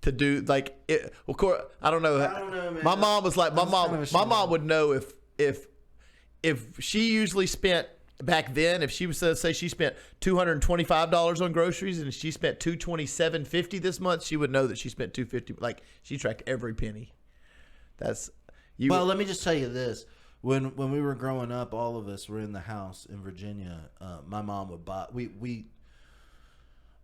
to do like it. Of course, I don't know, man. My mom was like, my mom would know if she usually spent back then, if she was say she spent $225 on groceries and she spent $227.50 this month, she would know that she spent $250. Like she tracked every penny. That's you. Well, let me just tell you this. When we were growing up, all of us were in the house in Virginia. My mom would buy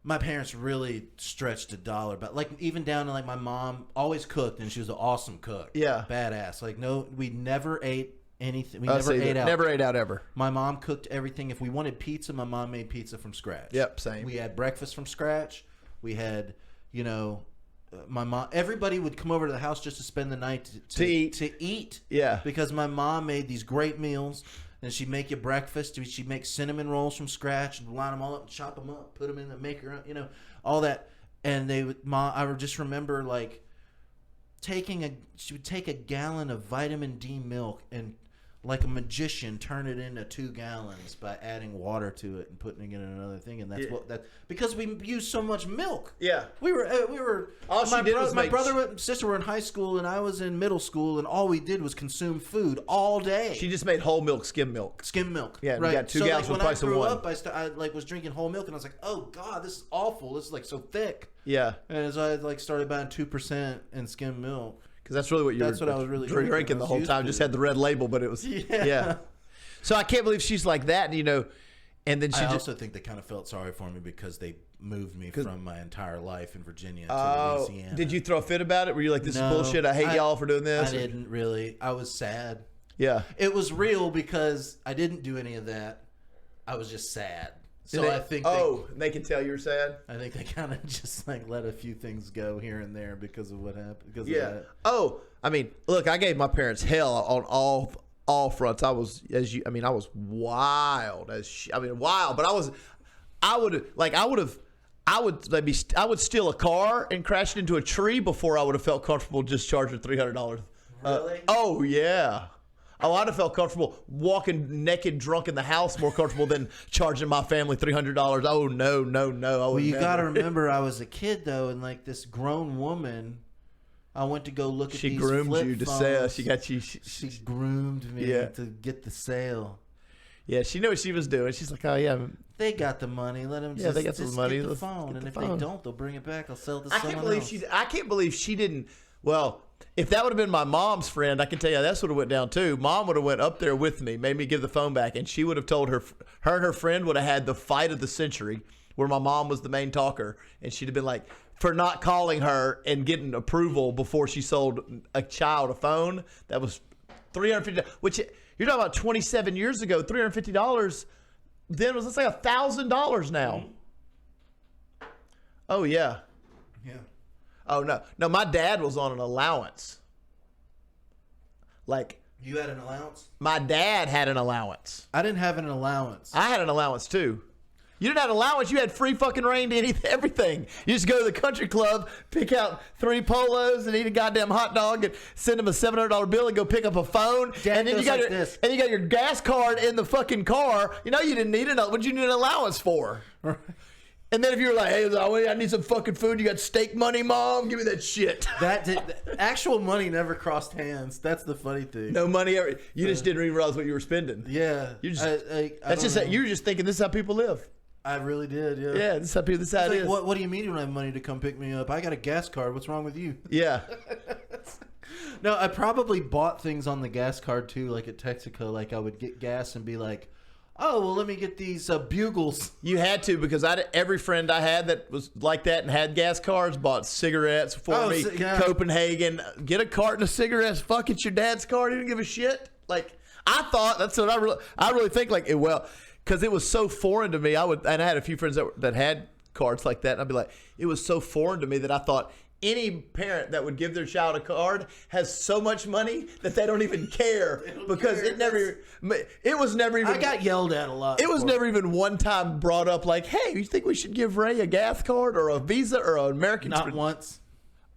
my parents really stretched a dollar, but like even down to like my mom always cooked, and she was an awesome cook. Yeah, badass. Like no, we never ate anything. We never ate out. Never ate out ever. My mom cooked everything. If we wanted pizza, my mom made pizza from scratch. Yep, same. We had breakfast from scratch. We had, my mom. Everybody would come over to the house just to spend the night to eat. Yeah, because my mom made these great meals. And she'd make you breakfast. She'd make cinnamon rolls from scratch and line them all up and chop them up, put them in the maker, all that. And I would just remember like she would take a gallon of vitamin D milk and like a magician turn it into 2 gallons by adding water to it and putting it in another thing. And that's because we use so much milk. Yeah. We were my brother and sister were in high school and I was in middle school, and all we did was consume food all day. She just made whole milk, skim milk. Yeah, right. You got 2 gallons for the price of one. When I grew up, I was drinking whole milk and I was like, oh God, this is awful. This is like so thick. Yeah. And so I started buying 2% in skim milk. Because that's really what you were I was really drinking the whole time. Just had the red label, but it was yeah. So I can't believe she's like that, and then I also think they kind of felt sorry for me because they moved me from my entire life in Virginia to Louisiana. Did you throw a fit about it? Were you like, this is bullshit? I hate y'all for doing this. I didn't really. I was sad. Yeah, it was real because I didn't do any of that. I was just sad. So I think they can tell you're sad. I think they kind of just like let a few things go here and there because of what happened. Because of that. Oh, I mean, look, I gave my parents hell on all fronts. I was I was wild wild, but I would steal a car and crash it into a tree before I would have felt comfortable just charging $300. Really? Oh yeah. Oh, I'd have felt comfortable walking naked, drunk in the house more comfortable than charging my family $300. Oh, no. Well, you got to remember, I was a kid, though, and like this grown woman, I went to go look at these flip phones. She groomed you to sell. She got you. She groomed me to get the sale. Yeah, she knew what she was doing. She's like, oh, yeah. They got the money. Let them they got just money. Get the phone. And if they don't, they'll bring it back. I'll sell it to someone else. I can't believe she didn't. Well, if that would have been my mom's friend, I can tell you that's what it went down too. Mom would have went up there with me, made me give the phone back, and she would have told her and her friend would have had the fight of the century where my mom was the main talker, and she'd have been like, for not calling her and getting approval before she sold a child a phone. That was $350, which you're talking about 27 years ago. $350 then was, let's say, $1,000 now. Oh yeah. Yeah. Oh, no, my dad was on an allowance. Like, you had an allowance? My dad had an allowance. I didn't have an allowance. I had an allowance, too. You didn't have an allowance. You had free fucking reign to everything. You just go to the country club, pick out 3 polos, and eat a goddamn hot dog, and send them a $700 bill, and go pick up a phone. Dad, and then you got you got your gas card in the fucking car. You didn't need it. What'd you need an allowance for? And then if you were like, hey, I need some fucking food. You got steak money, Mom? Give me that shit. Actual money never crossed hands. That's the funny thing. No money ever. You just didn't even realize what you were spending. Yeah. You were just thinking this is how people live. I really did, yeah. Yeah, this is how it is. What do you mean you don't have money to come pick me up? I got a gas card. What's wrong with you? Yeah. No, I probably bought things on the gas card too, like at Texaco. Like I would get gas and be like, "Oh, well, let me get these bugles." You had to, because every friend I had that was like that and had gas cards bought cigarettes for me. Copenhagen, get a carton of cigarettes. Fuck, it's your dad's card. He didn't give a shit. Like I thought, that's what I really think. Like because it was so foreign to me. And I had a few friends that had cards like that, and I'd be like, it was so foreign to me that I thought any parent that would give their child a card has so much money that they don't even care, because it was never even. I got yelled at a lot. It was never even one time brought up like, hey, you think we should give Ray a gas card or a Visa or an American? Not once.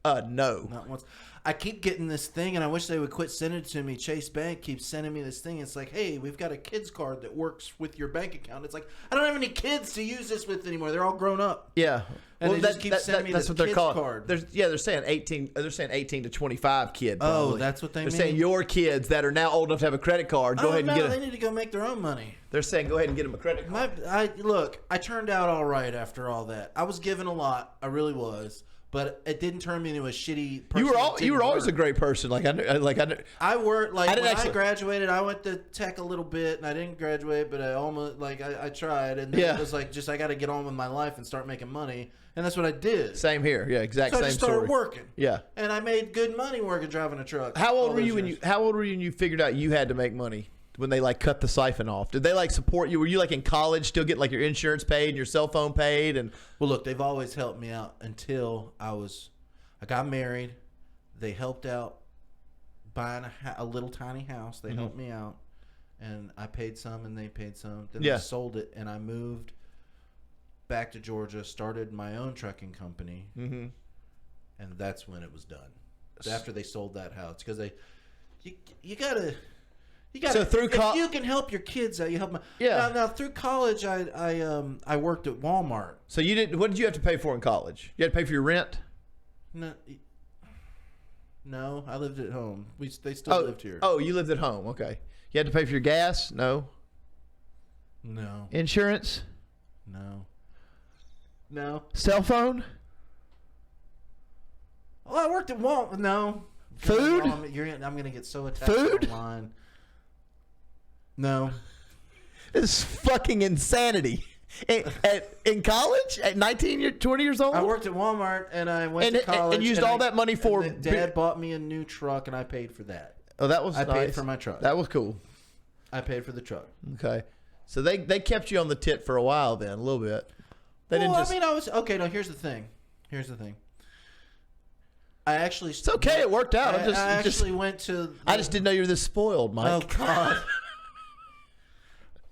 No. Not once. I keep getting this thing, and I wish they would quit sending it to me. Chase Bank keeps sending me this thing. It's like, hey, we've got a kid's card that works with your bank account. It's like, I don't have any kids to use this with anymore. They're all grown up. Yeah. And they just keep sending me this kid's card. They're saying 18. They're saying 18 to 25 kid. Probably. Oh, that's what they mean. They're saying your kids that are now old enough to have a credit card. Go ahead and get it. They need to go make their own money. They're saying go ahead and get them a credit card. Look, I turned out all right after all that. I was given a lot. I really was. But it didn't turn me into a shitty person. You were always a great person. I worked when I graduated. I went to tech a little bit, and I didn't graduate, but I almost I tried, and then it was like I got to get on with my life and start making money, and that's what I did. Same here, yeah, exactly. So I just started working, yeah, and I made good money working driving a truck. How old were you when you figured out you had to make money? When they cut the siphon off, did they support you? Were you in college still getting your insurance paid and your cell phone paid? And well, look, they've always helped me out until I got married. They helped out buying a little tiny house. They helped me out, and I paid some and they paid some. Then I sold it and I moved back to Georgia, started my own trucking company, and that's when it was done. After they sold that house, because you gotta. So through if you can help your kids out, you help them. Yeah. Now through college, I worked at Walmart. So you did. What did you have to pay for in college? You had to pay for your rent? No, I lived at home. They still lived here. Oh, you lived at home. Okay. You had to pay for your gas? No. No. Insurance? No. Cell phone? Well, I worked at Walmart. No. Food? I'm gonna get so attacked online. No. This is fucking insanity. In college? At 20 years old? I worked at Walmart, and I went to college. And used all that money for... Dad bought me a new truck, and I paid for that. Oh, that was nice. I paid for my truck. That was cool. I paid for the truck. Okay. So they kept you on the tit for a while then, a little bit. Okay, no, here's the thing. I actually... It's okay, it worked out. I actually went to... I just didn't know you were this spoiled, Mike. Oh, God.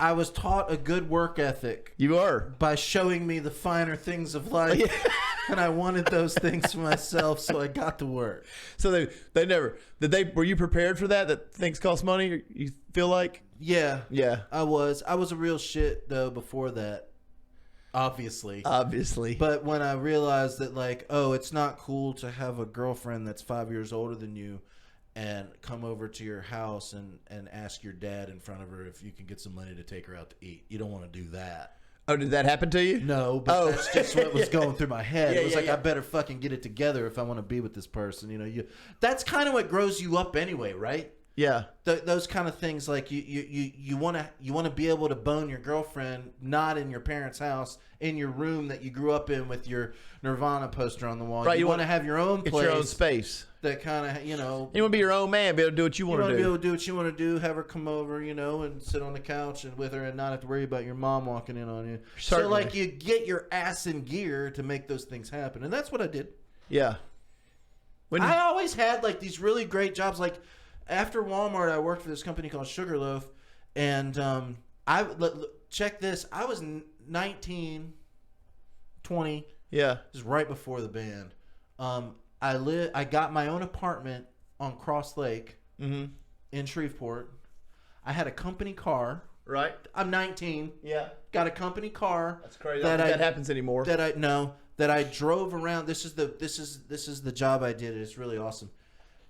I was taught a good work ethic. You are. By showing me the finer things of life. Yeah. And I wanted those things for myself, so I got to work. So they never... Were you prepared for that things cost money, you feel like? Yeah. Yeah. I was a real shit, though, before that. Obviously. But when I realized that, it's not cool to have a girlfriend that's 5 years older than you and come over to your house and ask your dad in front of her if you can get some money to take her out to eat. You don't want to do that. Oh, did that happen to you? No, but that's just what was going through my head. It was I better fucking get it together if I want to be with this person. That's kind of what grows you up anyway, right? Yeah. Those kind of things, you want to be able to bone your girlfriend not in your parents' house, in your room that you grew up in with your Nirvana poster on the wall. Right, you want to have your own place. It's your own space. That kind of, You want to be your own man, be able to do what you want to do. You want to be able to do what you want to do, have her come over, and sit on the couch and with her and not have to worry about your mom walking in on you. Certainly. So, you get your ass in gear to make those things happen. And that's what I did. Yeah. I always had, these really great jobs. After Walmart, I worked for this company called Sugarloaf, and check this. I was 19, 20. Yeah. This is right before the band. I got my own apartment on Cross Lake in Shreveport. I had a company car. Right. I'm 19. Yeah. Got a company car. That's crazy. I don't think that happens anymore. That I drove around. This is the job I did. It's really awesome.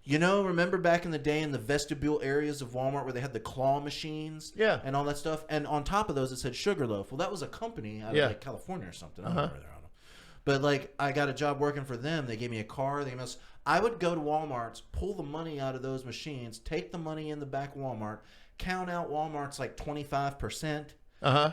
Remember back in the day in the vestibule areas of Walmart where they had the claw machines and all that stuff? And on top of those, it said Sugarloaf. Well, that was a company out of California or something. I don't know where they're on them. But like I got a job working for them. They gave me a car. I would go to Walmart's, pull the money out of those machines, take the money in the back Walmart, count out Walmart's like 25%.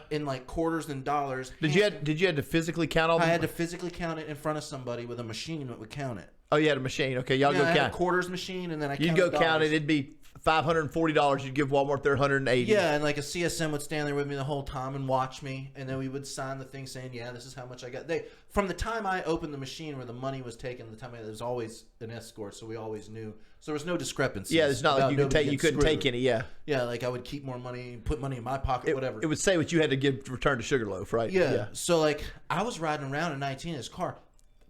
In like quarters and dollars. Did you have to physically count all? I had to physically count it in front of somebody with a machine that would count it. Oh, you had a machine. Okay, y'all go I count. had a quarters machine, and then You'd go count it. It'd be $540. You'd give Walmart their $180. Yeah, and like a CSM would stand there with me the whole time and watch me, and then we would sign the thing saying, "Yeah, this is how much I got." From the time I opened the machine where the money was taken, the time there was always an escort, so we always knew. So there was no discrepancy. Yeah, it's not like you couldn't take any. Yeah. Yeah, like I would keep more money, put money in my pocket, whatever. It would say what you had to give to return to Sugarloaf, right? Yeah. So like I was riding around in 19 in his car.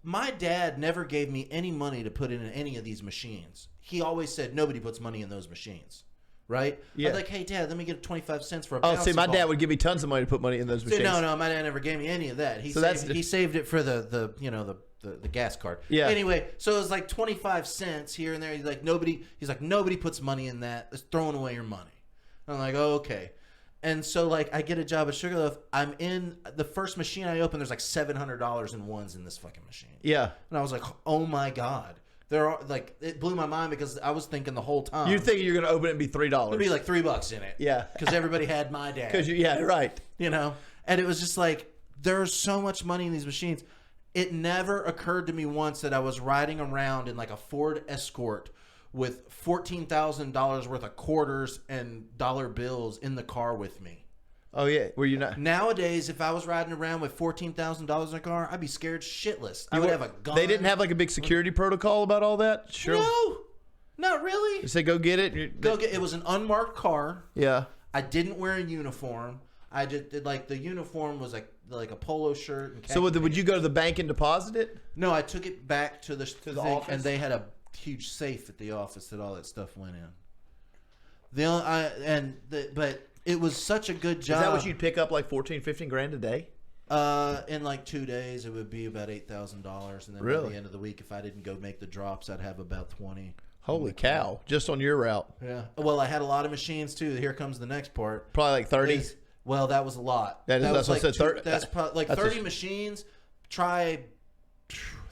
My dad never gave me any money to put in any of these machines. He always said nobody puts money in those machines, right? Yeah. I'd like, hey, Dad, let me get 25 cents for a bouncy bouncy ball. My dad would give me tons of money to put money in those machines. No, my dad never gave me any of that. He saved it for the gas card. Yeah. Anyway, so it was like 25 cents here and there. He's like nobody puts money in that. It's throwing away your money. I'm like, oh, okay. And so, like, I get a job at Sugarloaf. I'm in the first machine I open. There's like $700 in ones in this fucking machine. Yeah. And I was like, oh my God. There are like it blew my mind because I was thinking the whole time. You're thinking you're going to open it and be $3. It'd be like $3 in it. Yeah. Because everybody had my dad. Right. You know? And it was just like, there's so much money in these machines. It never occurred to me once that I was riding around in like a Ford Escort with $14,000 worth of quarters and dollar bills in the car with me. Oh, yeah. Were you not? Nowadays, if I was riding around with $14,000 in a car, I'd be scared shitless. I would have a gun. They didn't have like a big security protocol about all that? Sure. No, not really. They said, go get it. It was an unmarked car. Yeah. I didn't wear a uniform. I just did like the uniform was like a polo shirt. And so would you go to the bank and deposit it? No, I took it back to the office, and they had a huge safe at the office that all that stuff went in. But it was such a good job. Is that what you'd pick up like 14, 15 grand a day? In like 2 days, it would be about $8,000, and then by the end of the week, if I didn't go make the drops, I'd have about 20. Holy cow! Just on your route. Yeah. Well, I had a lot of machines too. Here comes the next part. Probably like 30. Well, that was a lot. That's what I said. 30. That's probably like 30 machines. Try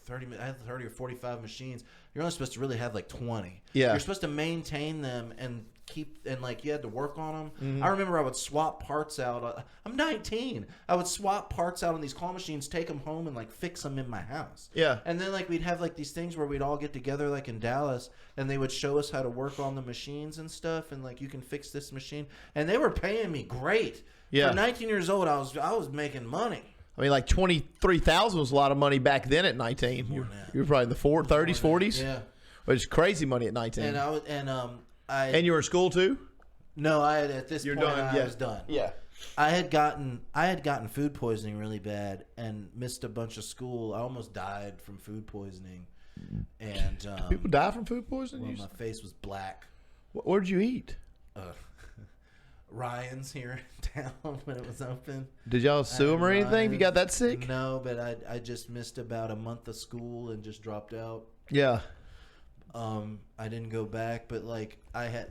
30. I had 30 or 45 machines. You're only supposed to really have like 20. Yeah. You're supposed to maintain them and like you had to work on them. Mm-hmm. I remember I would swap parts out. I'm 19. I would swap parts out on these claw machines, take them home, and like fix them in my house. Yeah. And then like we'd have like these things where we'd all get together like in Dallas, and they would show us how to work on the machines and stuff, and like you can fix this machine, and they were paying me great. Yeah. For 19 years old, I was making money. I mean, like 23,000 was a lot of money back then at 19. You were probably in the 30s, 40s. Yeah. Which is crazy money at 19. And you were in school too? No, at this point I was done. Yeah. I had gotten food poisoning really bad and missed a bunch of school. I almost died from food poisoning. And people die from food poisoning? Well, my face was black. Where'd you eat? Ryan's here in town when it was open. Did y'all sue him or anything? You got that sick? No, but I just missed about a month of school and just dropped out. Yeah. I didn't go back, but like I had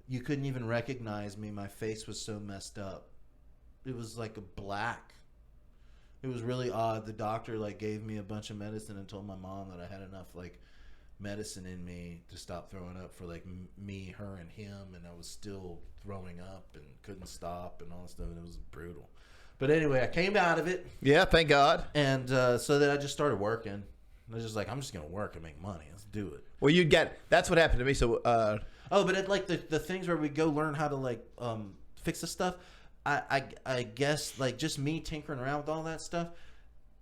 you couldn't even recognize me. My face was so messed up. It was like a black. It was really odd. The doctor like gave me a bunch of medicine and told my mom that I had enough like medicine in me to stop throwing up for like me, her, and him, and I was still throwing up and couldn't stop and all this stuff, and it was brutal. But anyway, I came out of it. Yeah, thank God. And so then I just started working. I was just like, I'm just gonna work and make money. Let's do it. Well, that's what happened to me. So but at like the things where we go learn how to like fix the stuff, I guess like just me tinkering around with all that stuff,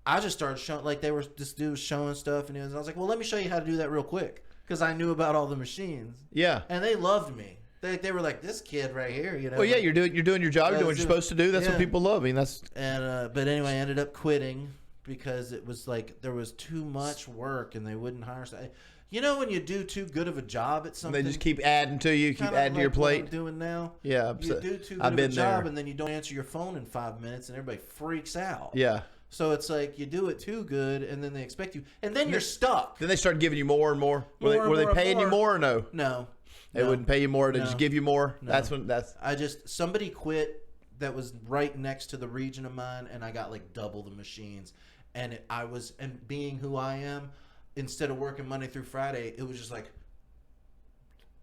I just started showing, like this dude was showing stuff, and I was like, well, let me show you how to do that real quick, because I knew about all the machines. Yeah. And they loved me. They were like, this kid right here, you know. Well, yeah, you're doing your job, you're doing what you're supposed to do. That's what people love. I mean, that's. And but anyway, I ended up quitting because it was like there was too much work, and they wouldn't hire. You know, when you do too good of a job at something, they just keep adding to you, keep adding to your plate. What I'm doing now. Yeah, you do too good of a job, and then you don't answer your phone in 5 minutes, and everybody freaks out. Yeah. So it's like you do it too good, and then they expect you, and then you're stuck. Then they start giving you more and more. Were they paying you more or no? No. They wouldn't pay you more. They just give you more. No. Somebody quit that was right next to the region of mine, and I got like double the machines. and being who I am, instead of working Monday through Friday, it was just like,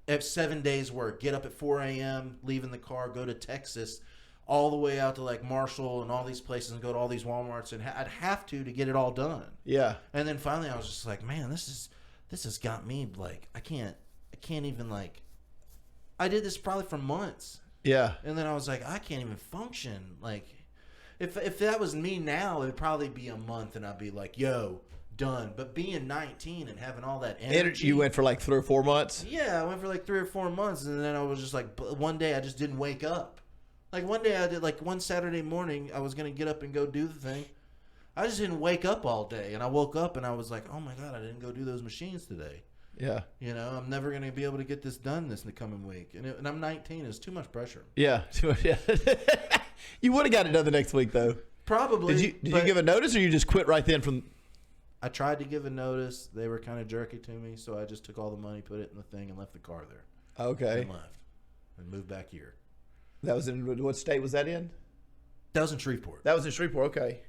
at 7 days work, get up at 4 a.m., leave in the car, go to Texas, all the way out to like Marshall and all these places, and go to all these Walmarts, and I'd have to get it all done. Yeah. And then finally I was just like, man, this has got me like, I can't even like, I did this probably for months. Yeah. And then I was like, I can't even function. Like, if that was me now, it'd probably be a month and I'd be like, yo, done. But being 19 and having all that energy. You went for like 3 or 4 months? Yeah, I went for like 3 or 4 months, and then I was just like, one day I just didn't wake up. Like one day I did, like one Saturday morning, I was going to get up and go do the thing. I just didn't wake up all day, and I woke up and I was like, oh my God, I didn't go do those machines today. Yeah. You know, I'm never going to be able to get this done this in the coming week. And I'm 19. It's too much pressure. Yeah. You would have got it done the next week, though. Probably. Did you give a notice, or you just quit right then from... I tried to give a notice. They were kind of jerky to me, so I just took all the money, put it in the thing, and left the car there. Okay. And left. And moved back here. That was in... What state was that in? That was in Shreveport. That was in Shreveport, okay.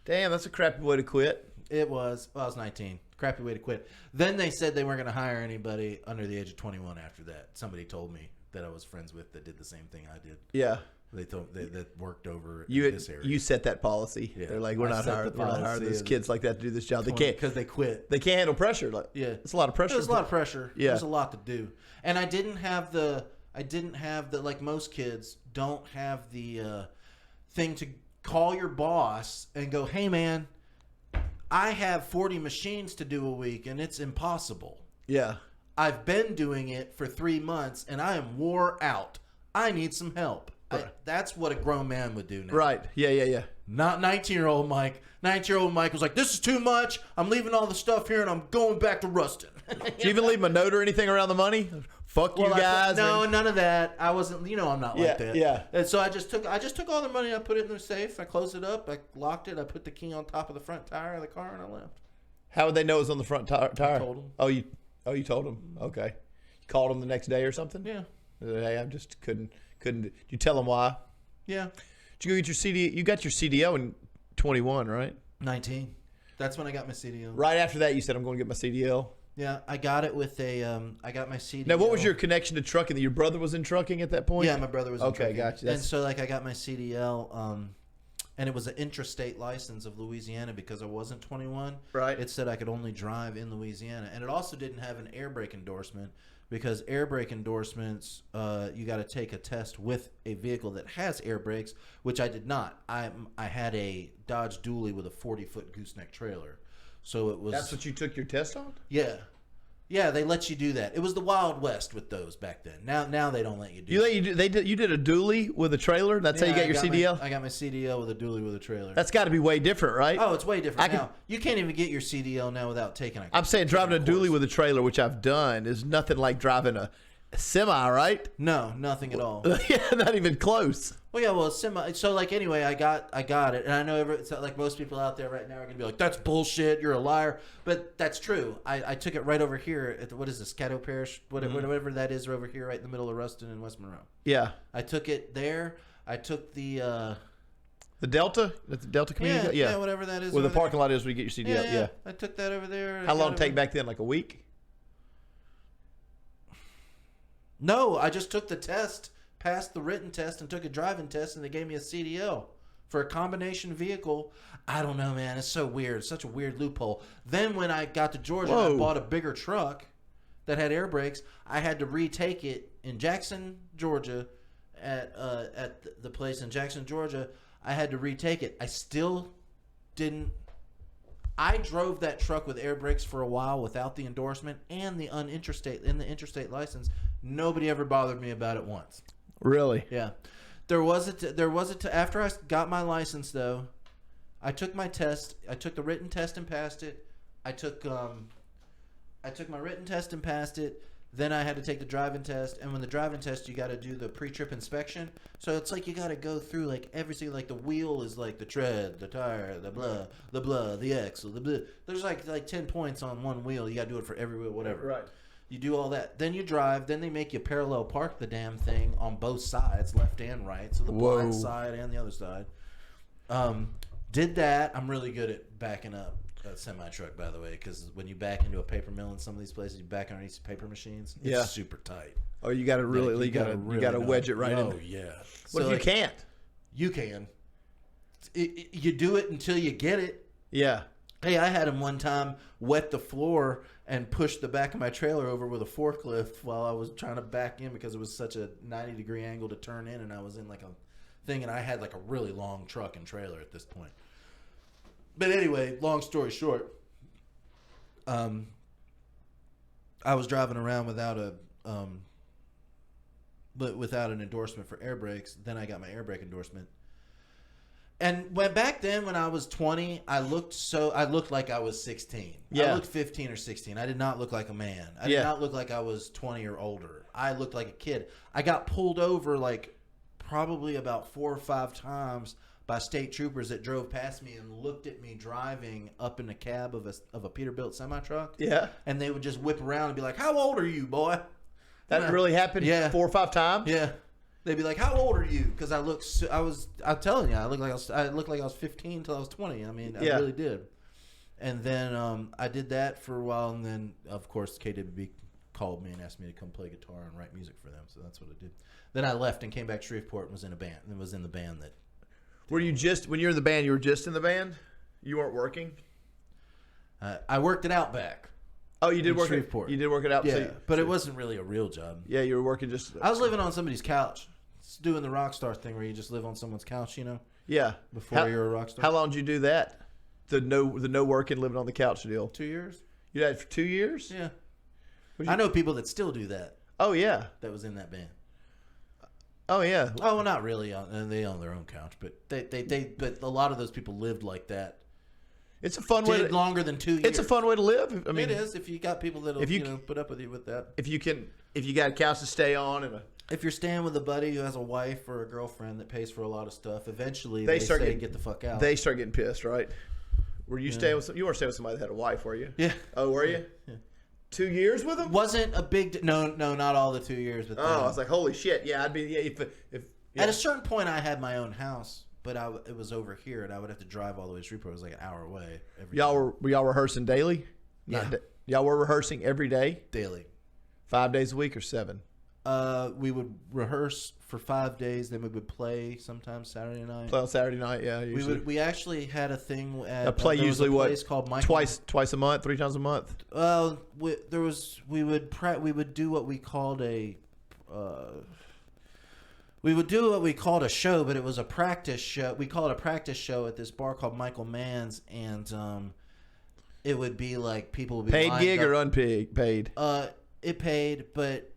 Damn, that's a crappy way to quit. It was. Well, I was 19. Crappy way to quit. Then they said they weren't going to hire anybody under the age of 21 after that. Somebody told me that I was friends with that did the same thing I did. Yeah. They told that worked over this area. You set that policy. Yeah. They're like, we're not hiring these kids like that to do this job. They can't, because they quit. They can't handle pressure. Like, yeah, it's a lot of pressure. It was a lot of pressure. Yeah, there's a lot to do, and I didn't have the like most kids don't have the thing to call your boss and go, hey man, I have 40 machines to do a week and it's impossible. Yeah, I've been doing it for 3 months and I am wore out. I need some help. That's what a grown man would do now. Right. Yeah. Not 19-year-old Mike. 19-year-old Mike was like, this is too much. I'm leaving all the stuff here and I'm going back to Ruston. Did you even leave him a note or anything around the money? Fuck you guys. No, none of that. I wasn't, I'm not like that. Yeah. And so I just took all the money. I put it in the safe. I closed it up. I locked it. I put the key on top of the front tire of the car and I left. How would they know it was on the front tire? I told them. Oh, you told them. Okay. You called them the next day or something? Yeah. Hey, I just couldn't. Did you tell them why? Yeah. Did you go get your CD? You got your CDL in 21, right? 19. That's when I got my CDL. Right after that, you said, I'm going to get my CDL. Yeah, I got it with I got my CDL. Now, what was your connection to trucking? Your brother was in trucking at that point? Yeah, my brother was in trucking. Okay, gotcha. And so, I got my CDL, and it was an intrastate license of Louisiana because I wasn't 21. Right. It said I could only drive in Louisiana. And it also didn't have an air brake endorsement because air brake endorsements, you got to take a test with a vehicle that has air brakes, which I did not. I had a Dodge Dually with a 40-foot gooseneck trailer. So it was. That's what you took your test on? Yeah. Yeah, they let you do that. It was the Wild West with those back then. Now they don't let you do that. You did a dually with a trailer? That's how you got your CDL? I got my CDL with a dually with a trailer. That's got to be way different, right? Oh, it's way different now. You can't even get your CDL now without taking a I'm saying driving a dually with a trailer, which I've done, is nothing like driving a semi, right? No, nothing at all. Yeah, not even close. Well, yeah, well, semi. So, anyway, I got it, and I know most people out there right now are gonna be like, "That's bullshit. You're a liar." But that's true. I took it right over here at what is this, Caddo Parish, whatever that is, over here, right in the middle of Ruston and West Monroe. Yeah. I took it there. I took the Delta, the Delta Community. Yeah, whatever that is. Where the parking lot is where you get your CDL. Yeah. I took that over there. How long did it take back then? Like a week? No, I just took the test, passed the written test, and took a driving test, and they gave me a CDL for a combination vehicle. I don't know, man. It's so weird. It's such a weird loophole. Then when I got to Georgia and I bought a bigger truck that had air brakes, I had to retake it in Jackson, Georgia, at the place in Jackson, Georgia. I had to retake it. I still didn't. I drove that truck with air brakes for a while without the endorsement and the interstate license. Nobody ever bothered me about it once. Really? Yeah. There was after I got my license though. I took my test. I took the written test and passed it. I took my written test and passed it. Then I had to take the driving test, and when the driving test, you got to do the pre-trip inspection. So it's like you got to go through every single, the wheel is the tread, the tire, the blah, the axle, the blah. There's like 10 points on one wheel. You got to do it for every wheel, whatever. Right. You do all that. Then you drive. Then they make you parallel park the damn thing on both sides, left and right, so the blind side and the other side. Did that. I'm really good at backing up a semi-truck, by the way, because when you back into a paper mill in some of these places, you back underneath paper machines. It's super tight. Oh, you got to really, you got to wedge it right in. Oh, yeah. What if you can't? You can. You do it until you get it. Yeah. Hey, I had him one time wet the floor and push the back of my trailer over with a forklift while I was trying to back in because it was such a 90-degree angle to turn in, and I was in like a thing, and I had like a really long truck and trailer at this point. But anyway, long story short, I was driving around without an endorsement for air brakes. Then I got my air brake endorsement. And back then, when I was 20, I looked like I was 16. Yeah. I looked 15 or 16. I did not look like a man. I did not look like I was 20 or older. I looked like a kid. I got pulled over like probably about 4 or 5 times by state troopers that drove past me and looked at me driving up in the cab of a Peterbilt semi-truck. Yeah. And they would just whip around and be like, "How old are you, boy?" That really happened 4 or 5 times? Yeah. They'd be like, "How old are you?" Because I'm telling you, I looked like I was 15 until I was 20. I mean, I really did. And then I did that for a while, and then of course KWB called me and asked me to come play guitar and write music for them. So that's what I did. Then I left and came back to Shreveport and was in a band. And was in the band that. Were you just when you were in the band? You were just in the band. You weren't working. I worked it out back. Oh, you did work Shreveport. You did work it out. Yeah, but it wasn't really a real job. Yeah, you were working just. I was living on somebody's couch. It's doing the rock star thing where you just live on someone's couch, you know. Yeah. Before you're a rock star. How long did you do that? The no working, living on the couch deal. 2 years. You did it for 2 years? Yeah. I know people that still do that. Oh yeah. That was in that band. Oh yeah. Oh, well, not really. They own their own couch, but but a lot of those people lived like that. It's a fun way. Longer than 2 years. It's a fun way to live. I mean, it is if you got people that'll put up with you with that. If you got a couch to stay on and if you're staying with a buddy who has a wife or a girlfriend that pays for a lot of stuff, eventually they say get the fuck out. They start getting pissed, right? Were you staying with you weren't staying with somebody that had a wife, were you? Yeah. Oh, were you? Yeah. 2 years with them? Wasn't a big no, not all the 2 years. But I was like, holy shit! Yeah, I'd be if at a certain point I had my own house, but it was over here, and I would have to drive all the way to Shreveport. It was like an hour away. Were y'all rehearsing daily? Yeah. Y'all were rehearsing every day? Daily. 5 days a week or 7? We would rehearse for 5 days, then we would play sometimes Saturday night. Play on Saturday night, yeah. Usually. We actually had a thing at a play usually what? Place called Michael. Twice a month, 3 times a month. We would do what we called a show, but it was a practice show. We call it a practice show at this bar called Michael Mann's, and it would be like people would be paid gig or unpaid. It paid, but.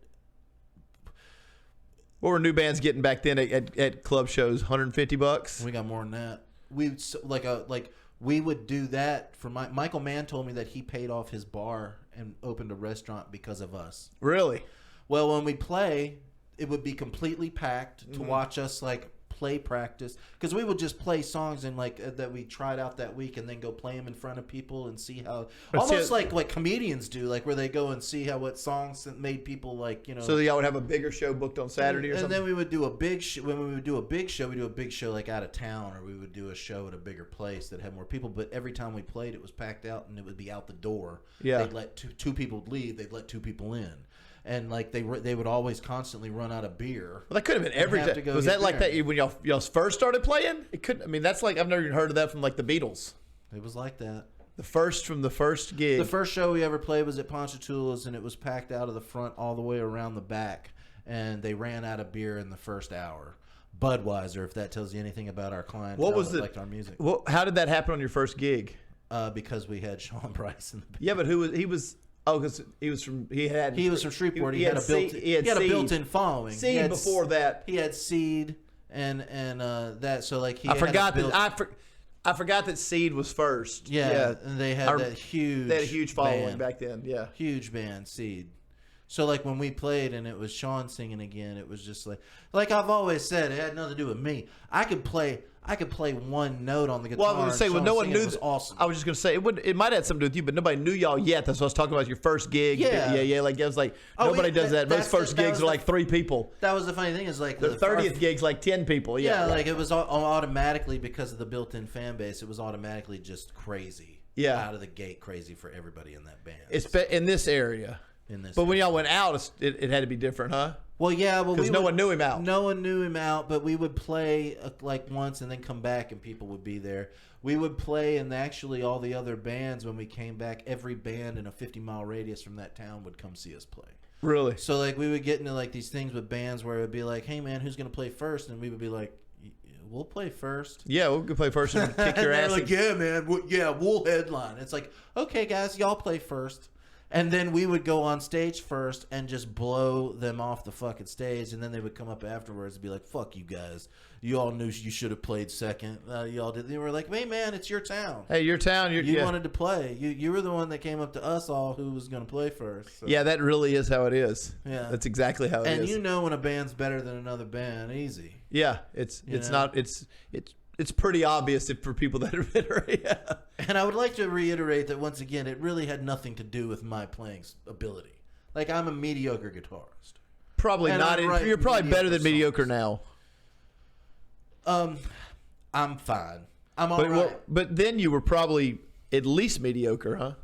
What were new bands getting back then at club shows? $150. We got more than that. We would do that for Michael Mann told me that he paid off his bar and opened a restaurant because of us. Really? Well, when we play, it would be completely packed to watch us like play practice, because we would just play songs and that we tried out that week and then go play them in front of people and see how almost like comedians do, like where they go and see what songs made people So y'all would have a bigger show booked on Saturday or something. And then we would do a big show. When we would do a big show, we do a big show like out of town, or we would do a show at a bigger place that had more people. But every time we played, it was packed out and it would be out the door. Yeah, they'd let two people leave. They'd let 2 people in. And they would always constantly run out of beer. Well, that could have been every day. Was that like that when y'all first started playing? It could. I mean, that's like I've never even heard of that from like the Beatles. It was like that. The first gig. The first show we ever played was at Ponchatoula's, and it was packed out of the front all the way around the back. And they ran out of beer in the first hour. Budweiser, if that tells you anything about our clientele that liked our music. Well, how did that happen on your first gig? Because we had Sean Price in the band. Yeah, but he was. Oh, because he was from Shreveport. He had a built-in following. Seed before that. He had Seed and that. So like I forgot that Seed was first. Yeah, and they had that huge. They had a huge following band. Back then. Yeah, huge band Seed. So like when we played and it was Sean singing again, it was just like I've always said, it had nothing to do with me. I could play one note on the guitar. Well, I was going to say, well, no one knew. Awesome. I was just going to say it might have something to do with you, but nobody knew y'all yet. That's what I was talking about. Your first gig. Yeah. Like it was like nobody does that. Most first gigs are like 3 people. That was the funny thing is like the 30th gig's like 10 people. Yeah, like it was automatically because of the built-in fan base. It was automatically just crazy. Yeah, out of the gate, crazy for everybody in that band. It's in this area. But when y'all went out, it had to be different, huh? Well, yeah. Well, because no one knew him out. No one knew him out, but we would play like once and then come back and people would be there. We would play, and actually all the other bands, when we came back, every band in a 50-mile radius from that town would come see us play. Really? So like we would get into like these things with bands where it would be like, hey man, who's going to play first? And we would be like, we'll play first. Yeah, we'll play first and kick your ass. Like, yeah, man. We'll headline. It's like, okay, guys, y'all play first. And then we would go on stage first and just blow them off the fucking stage. And then they would come up afterwards and be like, fuck you guys. You all knew you should have played second. Y'all did. They were like, hey, man, it's your town. Hey, your town. You wanted to play. You were the one that came up to us all who was going to play first. So. Yeah, that really is how it is. Yeah. That's exactly how it is. And you know when a band's better than another band. Easy. Yeah. It's pretty obvious for people that are better. Yeah. And I would like to reiterate that once again, it really had nothing to do with my playing ability. Like, I'm a mediocre guitarist. Probably and not. You're probably better than mediocre now. I'm fine. I'm all right. But then you were probably at least mediocre, huh?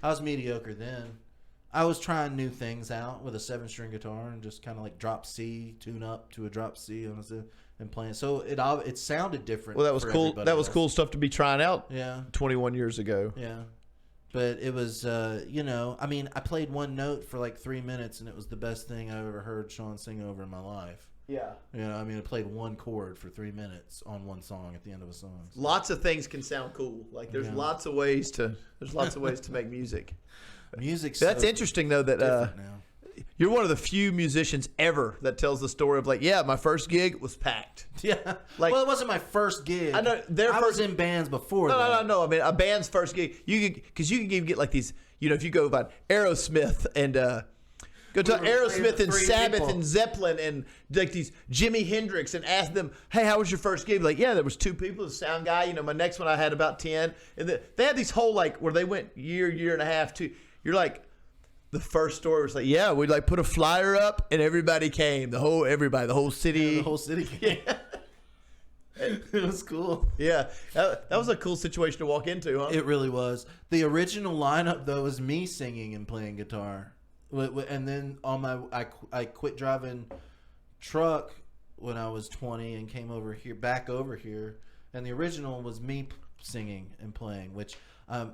I was mediocre then. I was trying new things out with a 7-string guitar and just kind of like drop C, tune up to a drop C and playing. So it sounded different. Well, that was cool. That was cool stuff to be trying out. Yeah. 21 years ago. Yeah. But it was, I mean, I played one note for like 3 minutes, and it was the best thing I've ever heard Sean sing over in my life. Yeah. I mean, I played one chord for 3 minutes on one song at the end of a song. So. Lots of things can sound cool. Like there's lots of ways to make music. Music's that's so interesting though that you're one of the few musicians ever that tells the story of like, yeah, my first gig was packed. Yeah. Like, well, it wasn't my first gig. I know I was in bands before. No. I mean, a band's first gig, you can even get like these. If you go by Aerosmith and go to Aerosmith and Sabbath and Zeppelin and like these Jimi Hendrix and ask them, hey, how was your first gig? Like, yeah, there was 2 people, the sound guy. My next one I had about 10, and they had these whole like where they went year and a half to. You're like. The first story was like, yeah, we'd like put a flyer up and everybody came. The whole city. Yeah, the whole city came. Yeah. It was cool. Yeah. That was a cool situation to walk into, huh? It really was. The original lineup, though, was me singing and playing guitar. And then I quit driving truck when I was 20 and came back over here. And the original was me singing and playing, which...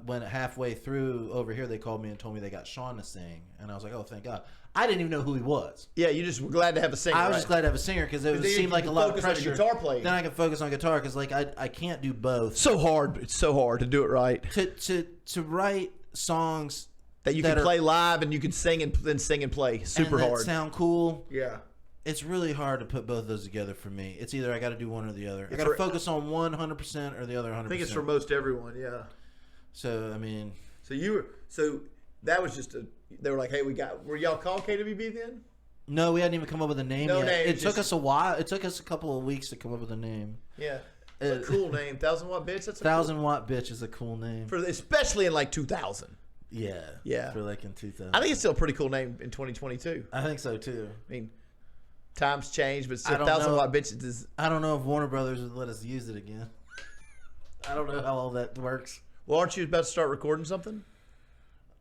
when halfway through over here, they called me and told me they got Sean to sing, and I was like, "Oh, thank God!" I didn't even know who he was. Yeah, you just were glad to have a singer. I was just glad to have a singer because it seemed like a lot of pressure. On guitar playing. Then I can focus on guitar because like I can't do both. So hard. It's so hard to do it right. To write songs that you can play live and you can sing and then sing and play. Super and hard. Sound cool. Yeah. It's really hard to put both of those together for me. It's either I got to do one or the other. I got to focus on one 100% or the other 100%. I think it's for most everyone. Yeah. So I mean, so that was just they were like, hey, were y'all called KWB then? No, we hadn't even come up with a name yet. Name, it took us a while. It took us a couple of weeks to come up with a name. Yeah, a cool name, 1000 Watt Bitch. That's 1000 Watt Bitch is a cool name especially in like 2000. Yeah. For like in 2000. I think it's still a pretty cool name in 2022. I think so too. I mean, times change, but still 1000 Watt Bitch is. I don't know if Warner Brothers would let us use it again. I don't know how all that works. Well, aren't you about to start recording something?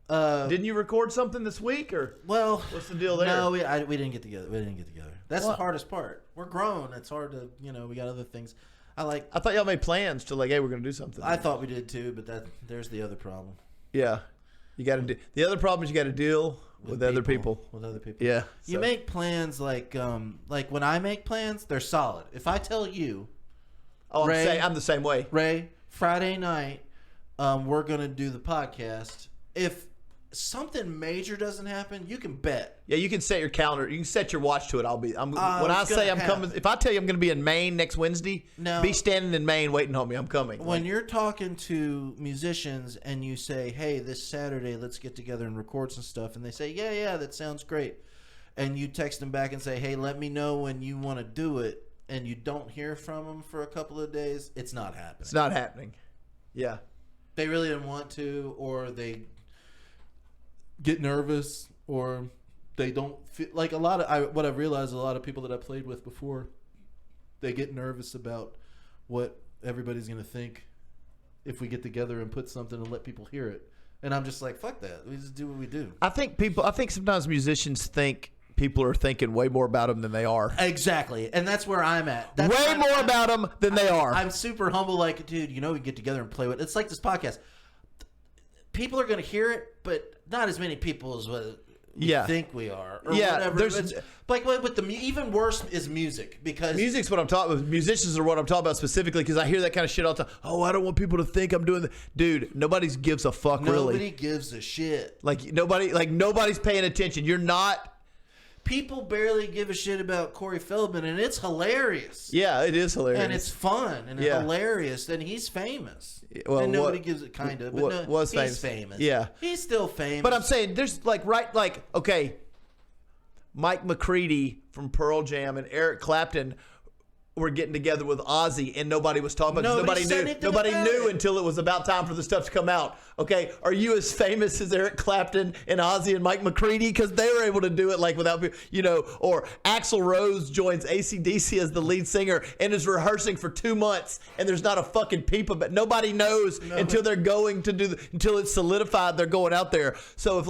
Didn't you record something this week, or what's the deal there? No, we didn't get together. That's the hardest part. We're grown. It's hard to we got other things. I thought y'all made plans to like, hey, we're gonna do something. I thought we did too, but there's the other problem. Yeah, you got to do. The other problem is you got to deal with other people. With other people. Yeah. You make plans like when I make plans, they're solid. If I tell you, Ray, I'm the same way. Ray, Friday night. We're going to do the podcast. If something major doesn't happen, you can bet. Yeah, you can set your calendar. You can set your watch to it. When I say I'm coming, if I tell you I'm going to be in Maine next Wednesday, be standing in Maine waiting on me. I'm coming. When you're talking to musicians and you say, hey, this Saturday, let's get together and record some stuff. And they say, yeah, that sounds great. And you text them back and say, hey, let me know when you want to do it. And you don't hear from them for a couple of days, it's not happening. It's not happening. Yeah. They really didn't want to, or they get nervous, or they don't feel like what I've realized, a lot of people that I played with before, they get nervous about what everybody's going to think if we get together and put something and let people hear it. And I'm just like, fuck that. We just do what we do. I think sometimes musicians think people are thinking way more about them than they are. Exactly. And that's where I'm at. Way more about them than they are. I'm super humble. Like, dude, we get together and play with it. It's like this podcast. People are going to hear it, but not as many people as we think we are. Or whatever. Like with even worse is music, because music's what I'm talking about. Musicians are what I'm talking about specifically, because I hear that kind of shit all the time. Oh, I don't want people to think I'm doing Dude, nobody gives a fuck. Nobody gives a shit. Nobody's paying attention. You're not. People barely give a shit about Corey Feldman, and it's hilarious. Yeah, it is hilarious. And it's fun and hilarious, and he's famous. Well, and nobody gives it kind of. But he's famous. Yeah. He's still famous. But I'm saying there's okay, Mike McCready from Pearl Jam and Eric Clapton were getting together with Ozzy, and nobody was talking about it. Nobody knew until it was about time for the stuff to come out. Okay, are you as famous as Eric Clapton and Ozzy and Mike McCready? Because they were able to do it without, or Axl Rose joins AC/DC as the lead singer and is rehearsing for 2 months, and there's not a fucking peep of it. Nobody knows until they're going to until it's solidified. They're going out there. So if